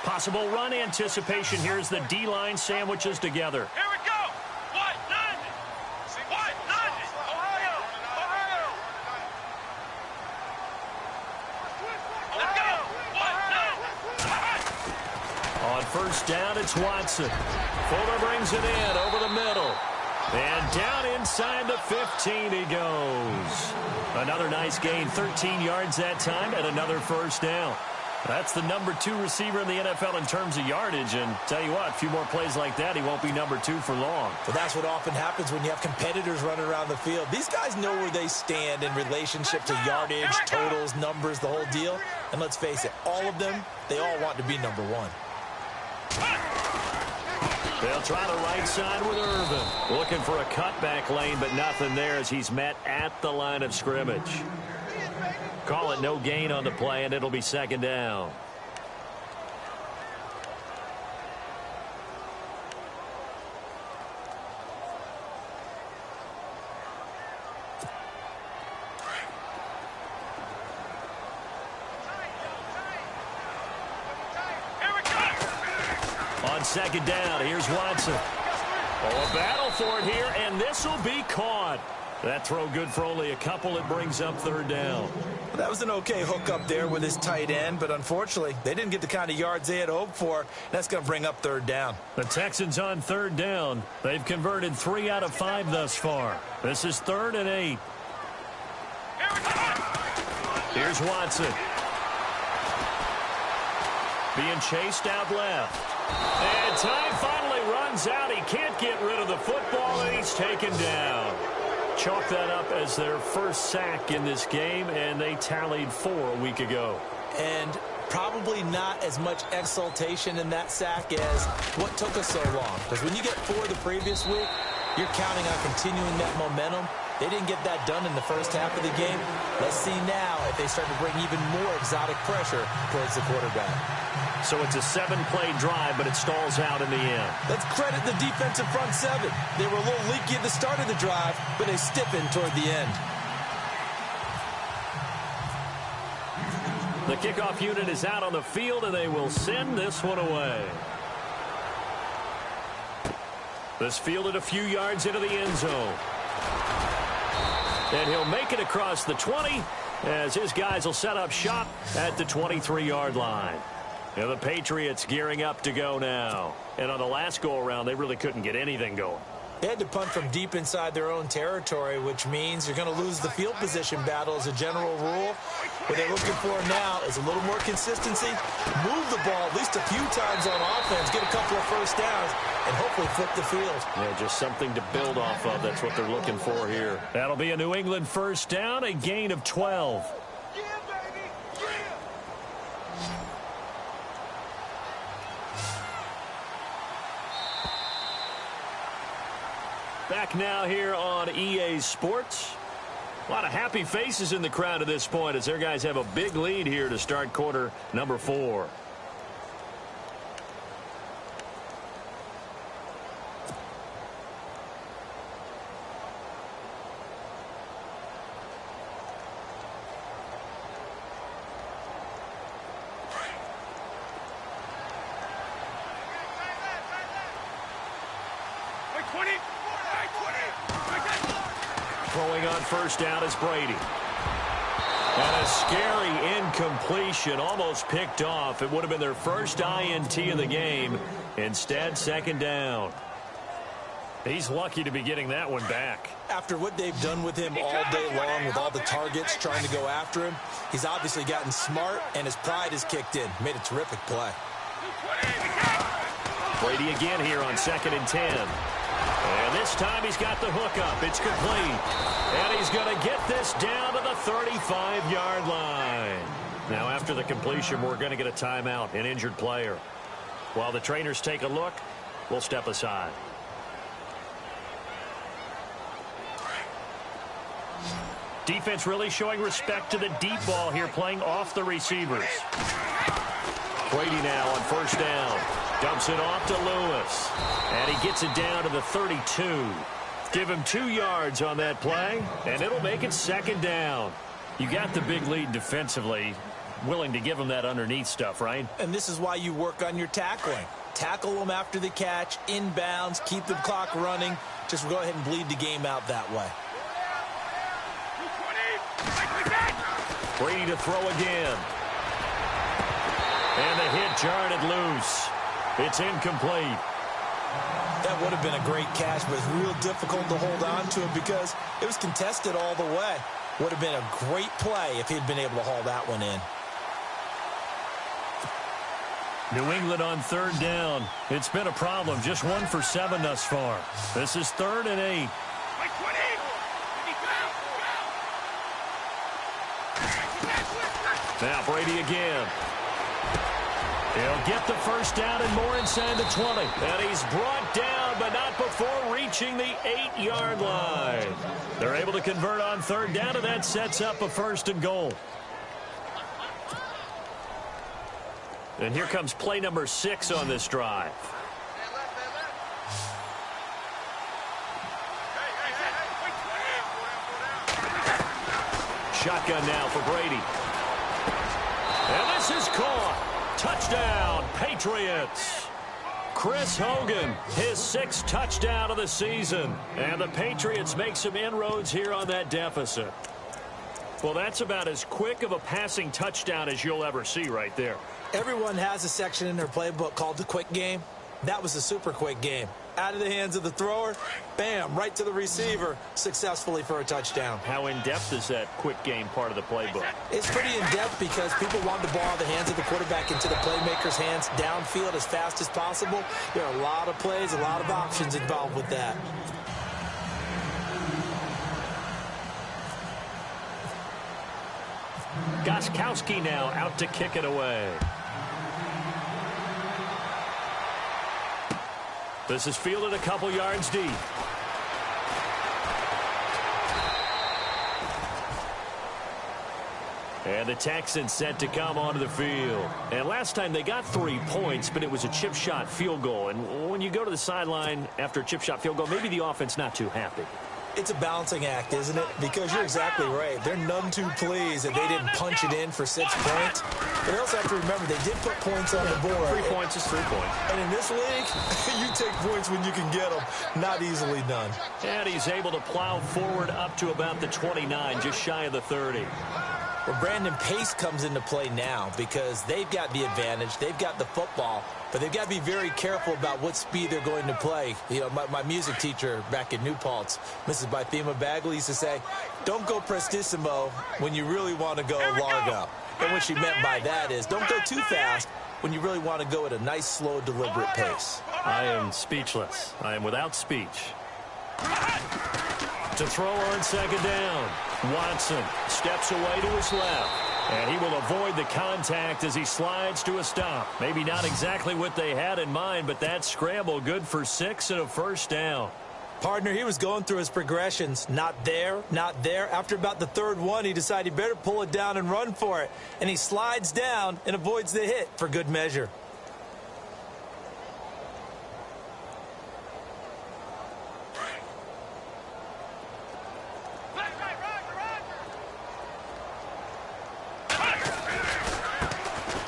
Possible run anticipation. Here's the D-line sandwiches together. Here we go. What? 90. What? 90. Ohio. Ohio. Let's go. What? 90. On first down, it's Watson. Fuller brings it in over the middle. And down inside the 15 he goes. Another nice gain, 13 yards that time, and another first down. That's the number 2 receiver in the NFL in terms of yardage. And tell you what, a few more plays like that, he won't be number 2 for long. Well, that's what often happens when you have competitors running around the field. These guys know where they stand in relationship to yardage, totals, numbers, the whole deal. And let's face it, all of them, they all want to be number 1. They'll try the right side with Irvin. Looking for a cutback lane, but nothing there as he's met at the line of scrimmage. Call it no gain on the play, and it'll be second down. On second down, here's Watson. Oh, a battle for it here, and this will be caught. That throw good for only a couple. It brings up third down. That was an okay hook up there with his tight end, but unfortunately, they didn't get the kind of yards they had hoped for. That's going to bring up third down. The Texans on third down. They've converted 3 out of 5 thus far. This is 3rd and 8. Here's Watson. Being chased out left. And time finally runs out. He can't get rid of the football, and he's taken down. Chalk that up as their first sack in this game, and they tallied 4 a week ago. And probably not as much exultation in that sack as what took us so long. Because when you get 4 the previous week, you're counting on continuing that momentum. They didn't get that done in the first half of the game. Let's see now if they start to bring even more exotic pressure towards the quarterback. So it's a 7-play drive, but it stalls out in the end. Let's credit the defensive front 7. They were a little leaky at the start of the drive, but they stiffened toward the end. The kickoff unit is out on the field, and they will send this one away. This fielded a few yards into the end zone. And he'll make it across the 20 as his guys will set up shop at the 23-yard line. And the Patriots gearing up to go now. And on the last go-around, they really couldn't get anything going. They had to punt from deep inside their own territory, which means you're going to lose the field position battle as a general rule. What they're looking for now is a little more consistency, move the ball at least a few times on offense, get a couple of first downs, and hopefully flip the field. Yeah, just something to build off of. That's what they're looking for here. That'll be a New England first down, a gain of 12. Yeah, baby. Yeah. Back now here on EA Sports. A lot of happy faces in the crowd at this point as their guys have a big lead here to start quarter number 4. Throwing on first down is Brady. And a scary incompletion, almost picked off. It would have been their first INT of the game. Instead, second down. He's lucky to be getting that one back. After what they've done with him all day long with all the targets trying to go after him, he's obviously gotten smart, and his pride has kicked in. Made a terrific play. Brady again here on 2nd and 10. And this time he's got the hook up. It's complete. And he's going to get this down to the 35-yard line. Now, after the completion, we're going to get a timeout, an injured player. While the trainers take a look, we'll step aside. Defense really showing respect to the deep ball here, playing off the receivers. Brady now on first down. Dumps it off to Lewis. And he gets it down to the 32. Give him 2 yards on that play, and it'll make it second down. You got the big lead defensively. Willing to give him that underneath stuff, right? And this is why you work on your tackling. Tackle them after the catch, inbounds, keep the clock running. Just go ahead and bleed the game out that way. Brady to throw again. And the hit jarred it loose. It's incomplete. That would have been a great catch, but it's real difficult to hold on to it because it was contested all the way. Would have been a great play if he'd been able to haul that one in. New England on third down. It's been a problem. Just 1 for 7 thus far. This is 3rd and 8. Now Brady again. He'll get the first down and more inside the 20. And he's brought down, but not before reaching the 8-yard line. They're able to convert on third down, and that sets up a 1st and goal. And here comes play number 6 on this drive. Shotgun now for Brady. And this is caught. Touchdown, Patriots. Chris Hogan, his 6th touchdown of the season. And the Patriots make some inroads here on that deficit. Well, that's about as quick of a passing touchdown as you'll ever see right there. Everyone has a section in their playbook called the quick game. That was a super quick game. Out of the hands of the thrower, bam, right to the receiver, successfully for a touchdown. How in-depth is that quick game part of the playbook? It's pretty in-depth because people want the ball out of the hands of the quarterback into the playmaker's hands downfield as fast as possible. There are a lot of plays, a lot of options involved with that. Gostkowski now out to kick it away. This is fielded a couple yards deep. And the Texans set to come onto the field. And last time they got 3 points, but it was a chip shot field goal. And when you go to the sideline after a chip shot field goal, maybe the offense not too happy. It's a balancing act, isn't it? Because you're exactly right. They're none too pleased that they didn't punch it in for 6 points. But they also have to remember they did put points on the board. 3 points is 3 points. And in this league, you take points when you can get them. Not easily done. And he's able to plow forward up to about the 29, just shy of the 30. Well, Brandon, pace comes into play now because they've got the advantage. They've got the football, but they've got to be very careful about what speed they're going to play. You know, my music teacher back in New Paltz, Mrs. Bythema Bagley, used to say, don't go prestissimo when you really want to go largo. And what she meant by that is don't go too fast when you really want to go at a nice, slow, deliberate pace. I am speechless. I am without speech. To throw on second down. Watson steps away to his left. And he will avoid the contact as he slides to a stop. Maybe not exactly what they had in mind, but that scramble good for 6 and a first down. Partner, he was going through his progressions. Not there, not there. After about the third one, he decided he better pull it down and run for it. And he slides down and avoids the hit for good measure.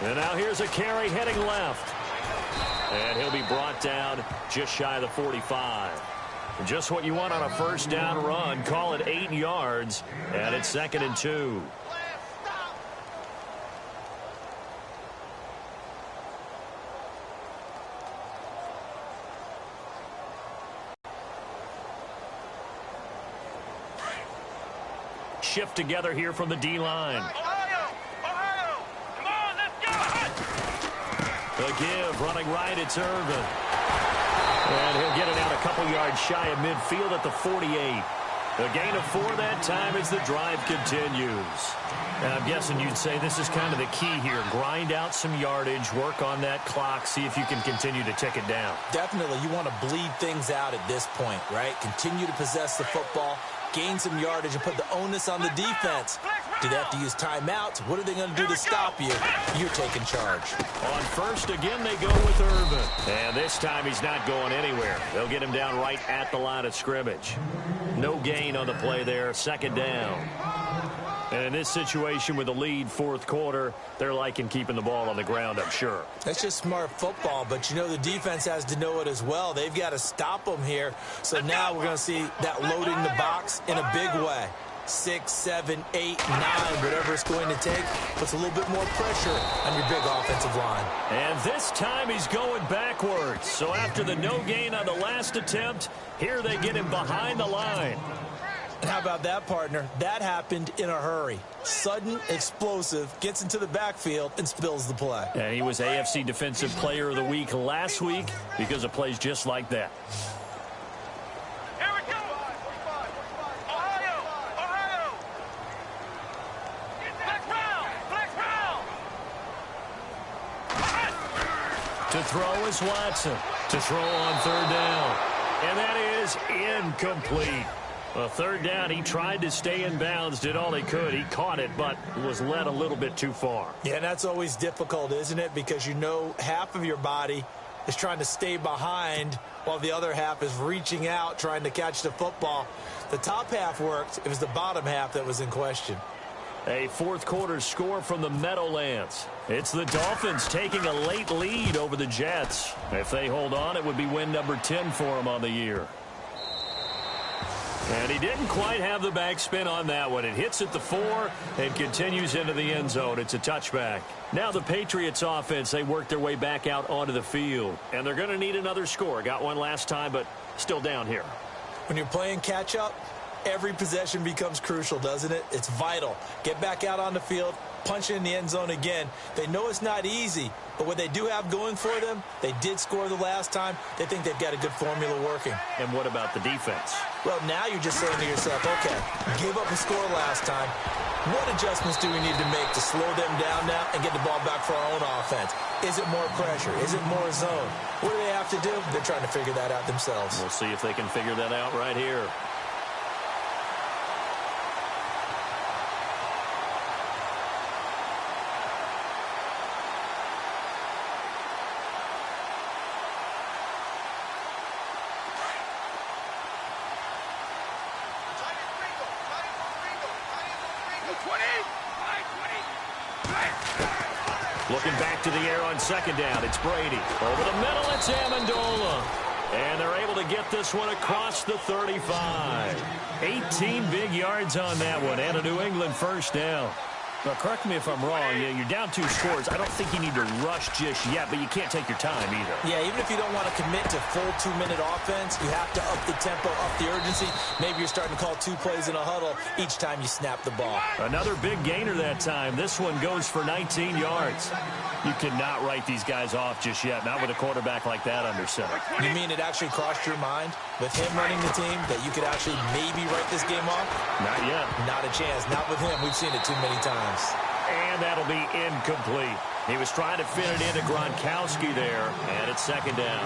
And now here's a carry heading left. And he'll be brought down just shy of the 45. Just what you want on a first down run. Call it 8 yards. And it's 2nd and 2. Shift together here from the D-line. The give, running right, it's Irvin. And he'll get it out a couple yards shy of midfield at the 48. A gain of 4 that time as the drive continues. And I'm guessing you'd say this is kind of the key here. Grind out some yardage, work on that clock, see if you can continue to tick it down. Definitely, you want to bleed things out at this point, right? Continue to possess the football, gain some yardage, and put the onus on the defense. Do they have to use timeouts? What are they going to do to stop you? You're taking charge. On first, again, they go with Irvin. And this time he's not going anywhere. They'll get him down right at the line of scrimmage. No gain on the play there, 2nd down. And in this situation with the lead, 4th quarter, they're liking keeping the ball on the ground, I'm sure. That's just smart football, but you know the defense has to know it as well. They've got to stop them here. So now we're going to see that loading the box in a big way. 6, 7, 8, 9, whatever it's going to take, puts a little bit more pressure on your big offensive line. And this time he's going backwards. So after the no gain on the last attempt, here they get him behind the line. And how about that, partner? That happened in a hurry. Sudden, explosive, gets into the backfield and spills the play. And he was AFC Defensive Player of the Week last week because of plays just like that. To throw is Watson. To throw on 3rd down. And that is incomplete. A 3rd down, he tried to stay in bounds, did all he could. He caught it, but was led a little bit too far. Yeah, and that's always difficult, isn't it? Because you know half of your body is trying to stay behind while the other half is reaching out, trying to catch the football. The top half worked. It was the bottom half that was in question. A 4th quarter score from the Meadowlands. It's the Dolphins taking a late lead over the Jets. If they hold on, it would be win number 10 for them on the year. And he didn't quite have the backspin on that one. It hits at the 4 and continues into the end zone. It's a touchback. Now the Patriots offense, they work their way back out onto the field. And they're going to need another score. Got one last time, but still down here. When you're playing catch-up, every possession becomes crucial, doesn't it? It's vital. Get back out on the field, punch it in the end zone again. They know it's not easy, but what they do have going for them, they did score the last time. They think they've got a good formula working. And what about the defense? Well, now you're just saying to yourself, okay, give up a score last time. What adjustments do we need to make to slow them down now and get the ball back for our own offense? Is it more pressure? Is it more zone? What do they have to do? They're trying to figure that out themselves. We'll see if they can figure that out right here. Looking back to the air on 2nd down, it's Brady. Over the middle, it's Amendola. And they're able to get this one across the 35. 18 big yards on that one, and a New England first down. Well, correct me if I'm wrong. You're down 2 scores. I don't think you need to rush just yet, but you can't take your time either. Yeah, even if you don't want to commit to full 2-minute offense, you have to up the tempo, up the urgency. Maybe you're starting to call 2 plays in a huddle each time you snap the ball. Another big gainer that time. This one goes for 19 yards. You cannot write these guys off just yet, not with a quarterback like that under center. You mean it actually crossed your mind with him running the team that you could actually maybe write this game off? Not yet. Not a chance. Not with him. We've seen it too many times. And that'll be incomplete. He was trying to fit it into Gronkowski there, and it's 2nd down.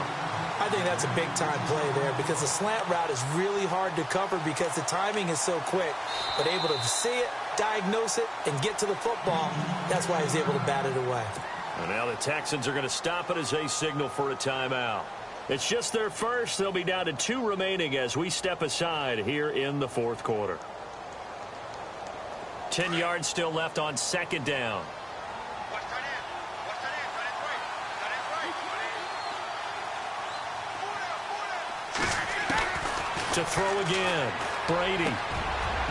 I think that's a big-time play there because the slant route is really hard to cover because the timing is so quick. But able to see it, diagnose it, and get to the football, that's why he's able to bat it away. And now the Texans are going to stop it as they signal for a timeout. It's just their first. They'll be down to 2 remaining as we step aside here in the 4th quarter. 10 yards still left on 2nd down. To throw again. Brady.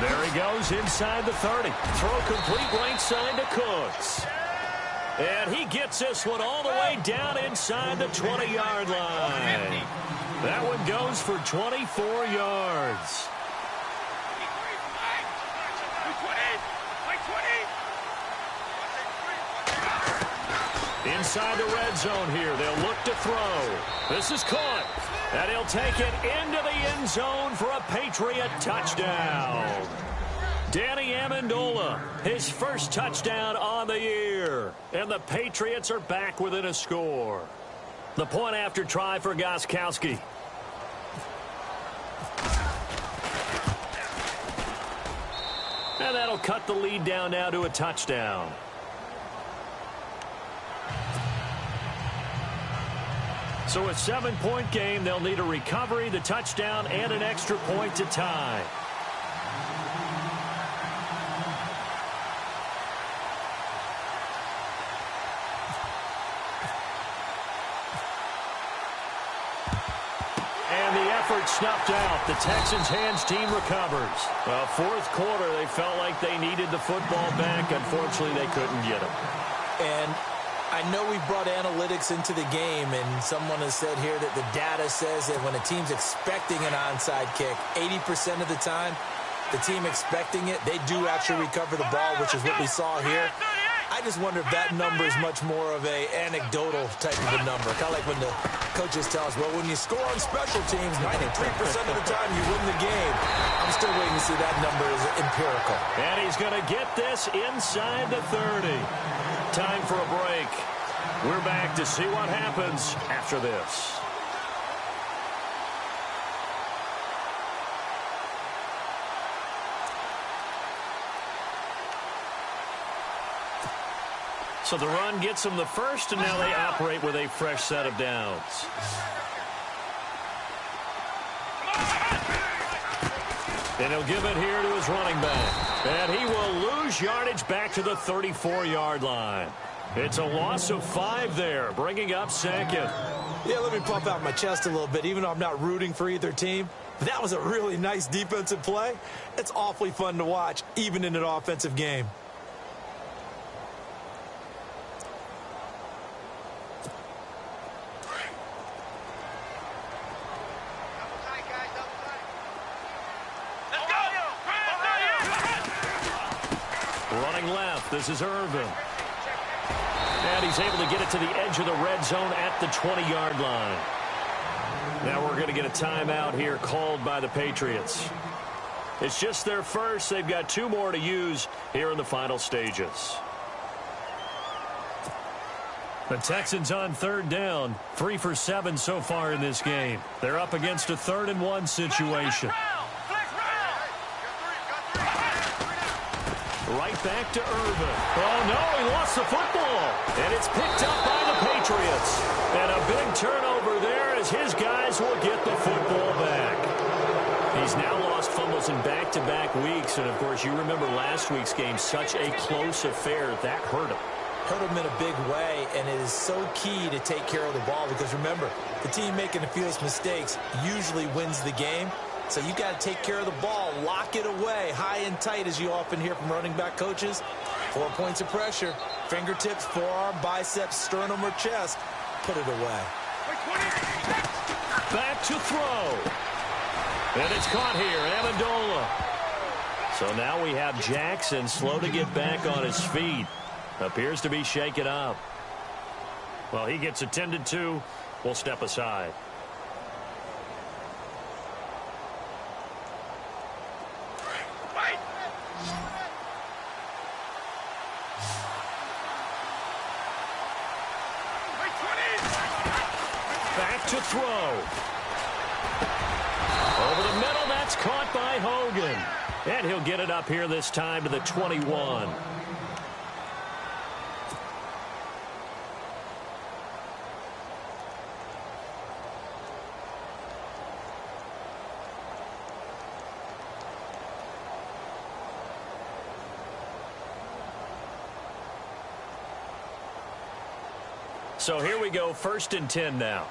There he goes inside the 30. Throw complete right side to Cooks. And he gets this one all the way down inside the 20-yard line. That one goes for 24 yards. Inside the red zone here. They'll look to throw. This is caught. And he'll take it into the end zone for a Patriot touchdown. Danny Amendola, his first touchdown on the year. And the Patriots are back within a score. The point after try for Gronkowski. And that'll cut the lead down now to a touchdown. So a 7-point game, they'll need a recovery, the touchdown, and an extra point to tie. And the effort snuffed out. The Texans' hands team recovers. Well, 4th quarter, they felt like they needed the football back. Unfortunately, they couldn't get it. And I know we brought analytics into the game, and someone has said here that the data says that when a team's expecting an onside kick, 80% of the time, the team expecting it, they do actually recover the ball, which is what we saw here. I just wonder if that number is much more of a anecdotal type of a number. Kind of like when the coaches tell us, well, when you score on special teams, 93% of the time you win the game. I'm still waiting to see that number is empirical. And he's going to get this inside the 30. Time for a break. We're back to see what happens after this. So the run gets them the first, and now they operate with a fresh set of downs. And he'll give it here to his running back. And he will lose yardage back to the 34-yard line. It's a loss of 5 there, bringing up 2nd. Yeah, let me puff out my chest a little bit, even though I'm not rooting for either team. But that was a really nice defensive play. It's awfully fun to watch, even in an offensive game. Running left, this is Irvin. And he's able to get it to the edge of the red zone at the 20-yard line. Now we're going to get a timeout here called by the Patriots. It's just their first. They've got 2 more to use here in the final stages. The Texans on 3rd down, 3 for 7 so far in this game. They're up against a 3rd and 1 situation. Right back to Irvin. Oh, no, he lost the football. And it's picked up by the Patriots. And a big turnover there as his guys will get the football back. He's now lost fumbles in back-to-back weeks. And, of course, you remember last week's game, such a close affair. That hurt him. Hurt him in a big way, and it is so key to take care of the ball because, remember, the team making a few mistakes usually wins the game. So you got to take care of the ball, lock it away, high and tight, as you often hear from running back coaches. 4 points of pressure. Fingertips, forearm, biceps, sternum, or chest. Put it away. Back to throw. And it's caught here, Amendola. So now we have Jackson slow to get back on his feet. Appears to be shaken up. Well, he gets attended to. We'll step aside. Back to throw. Over the middle, that's caught by Hogan. And he'll get it up here this time to the 21. So here we go, 1st and 10 now.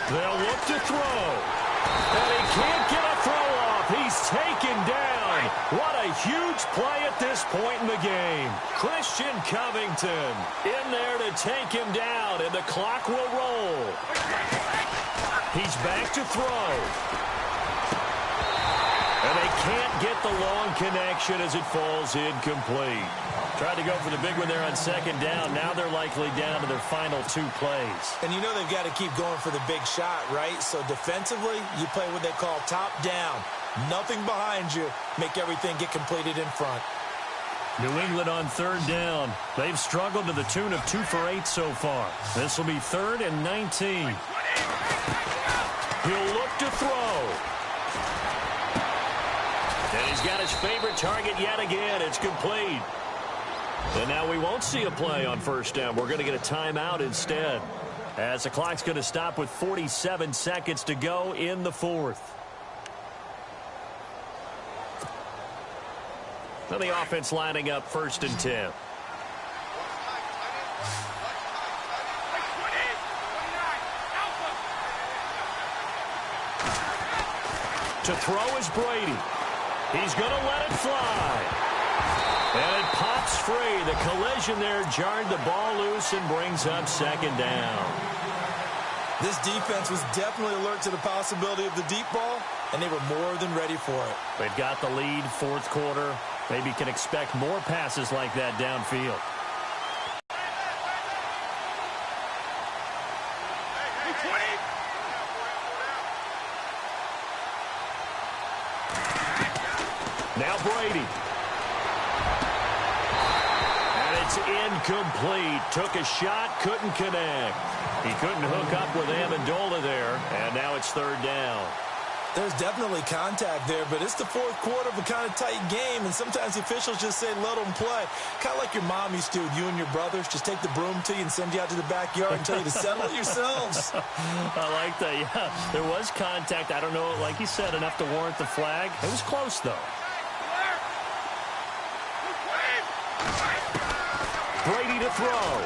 They'll look to throw. And he can't get a throw off. He's taken down. What a huge play at this point in the game. Christian Covington in there to take him down, and the clock will roll. He's back to throw. And they can't get the long connection as it falls incomplete. Tried to go for the big one there on 2nd down. Now they're likely down to their final 2 plays. And you know they've got to keep going for the big shot, right? So defensively, you play what they call top down. Nothing behind you. Make everything get completed in front. New England on 3rd down. They've struggled to the tune of 2 for 8 so far. This will be 3rd and 19. He'll look to throw. And he's got his favorite target yet again. It's complete. And now we won't see a play on 1st down. We're going to get a timeout instead, as the clock's going to stop with 47 seconds to go in the 4th. Now the offense lining up 1st and 10. To throw is Brady. He's going to let it fly. And it pops free. The collision there jarred the ball loose and brings up 2nd down. This defense was definitely alert to the possibility of the deep ball, and they were more than ready for it. They've got the lead, 4th quarter. Maybe can expect more passes like that downfield. Now Brady. And it's incomplete. Took a shot, couldn't connect. He couldn't hook up with Amendola there, and now it's 3rd down. There's definitely contact there, but it's the 4th quarter of a kind of tight game, and sometimes the officials just say let them play. Kind of like your mom used to, you and your brothers, just take the broom to you and send you out to the backyard and tell you to settle it yourselves. I like that, yeah. There was contact. I don't know, like you said, enough to warrant the flag. It was close, though. Brady to throw.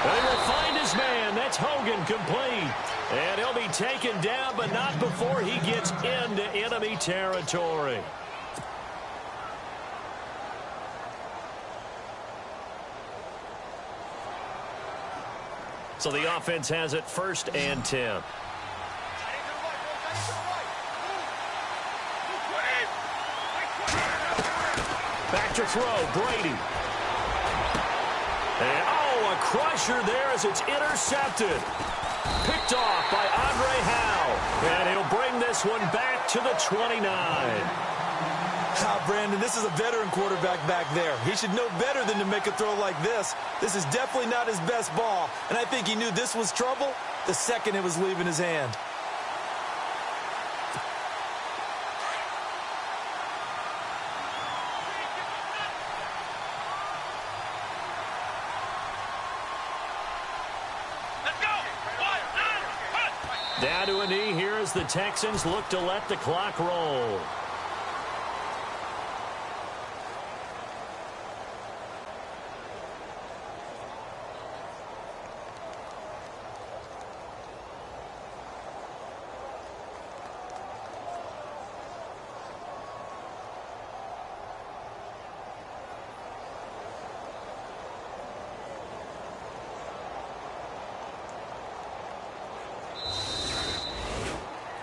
And he will find his man. That's Hogan, complete. And he'll be taken down, but not before he gets into enemy territory. So the offense has it 1st and 10. Back to throw, Brady. And, oh, a crusher there as it's intercepted. Picked off by Andre Howe. And he'll bring this one back to the 29. Brandon, this is a veteran quarterback back there. He should know better than to make a throw like this. This is definitely not his best ball. And I think he knew this was trouble the second it was leaving his hand. Down to a knee here as the Texans look to let the clock roll.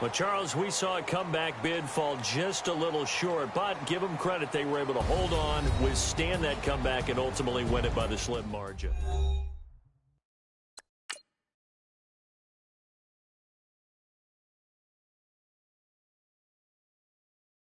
Well, Charles, we saw a comeback bid fall just a little short, but give them credit. They were able to hold on, withstand that comeback, and ultimately win it by the slim margin.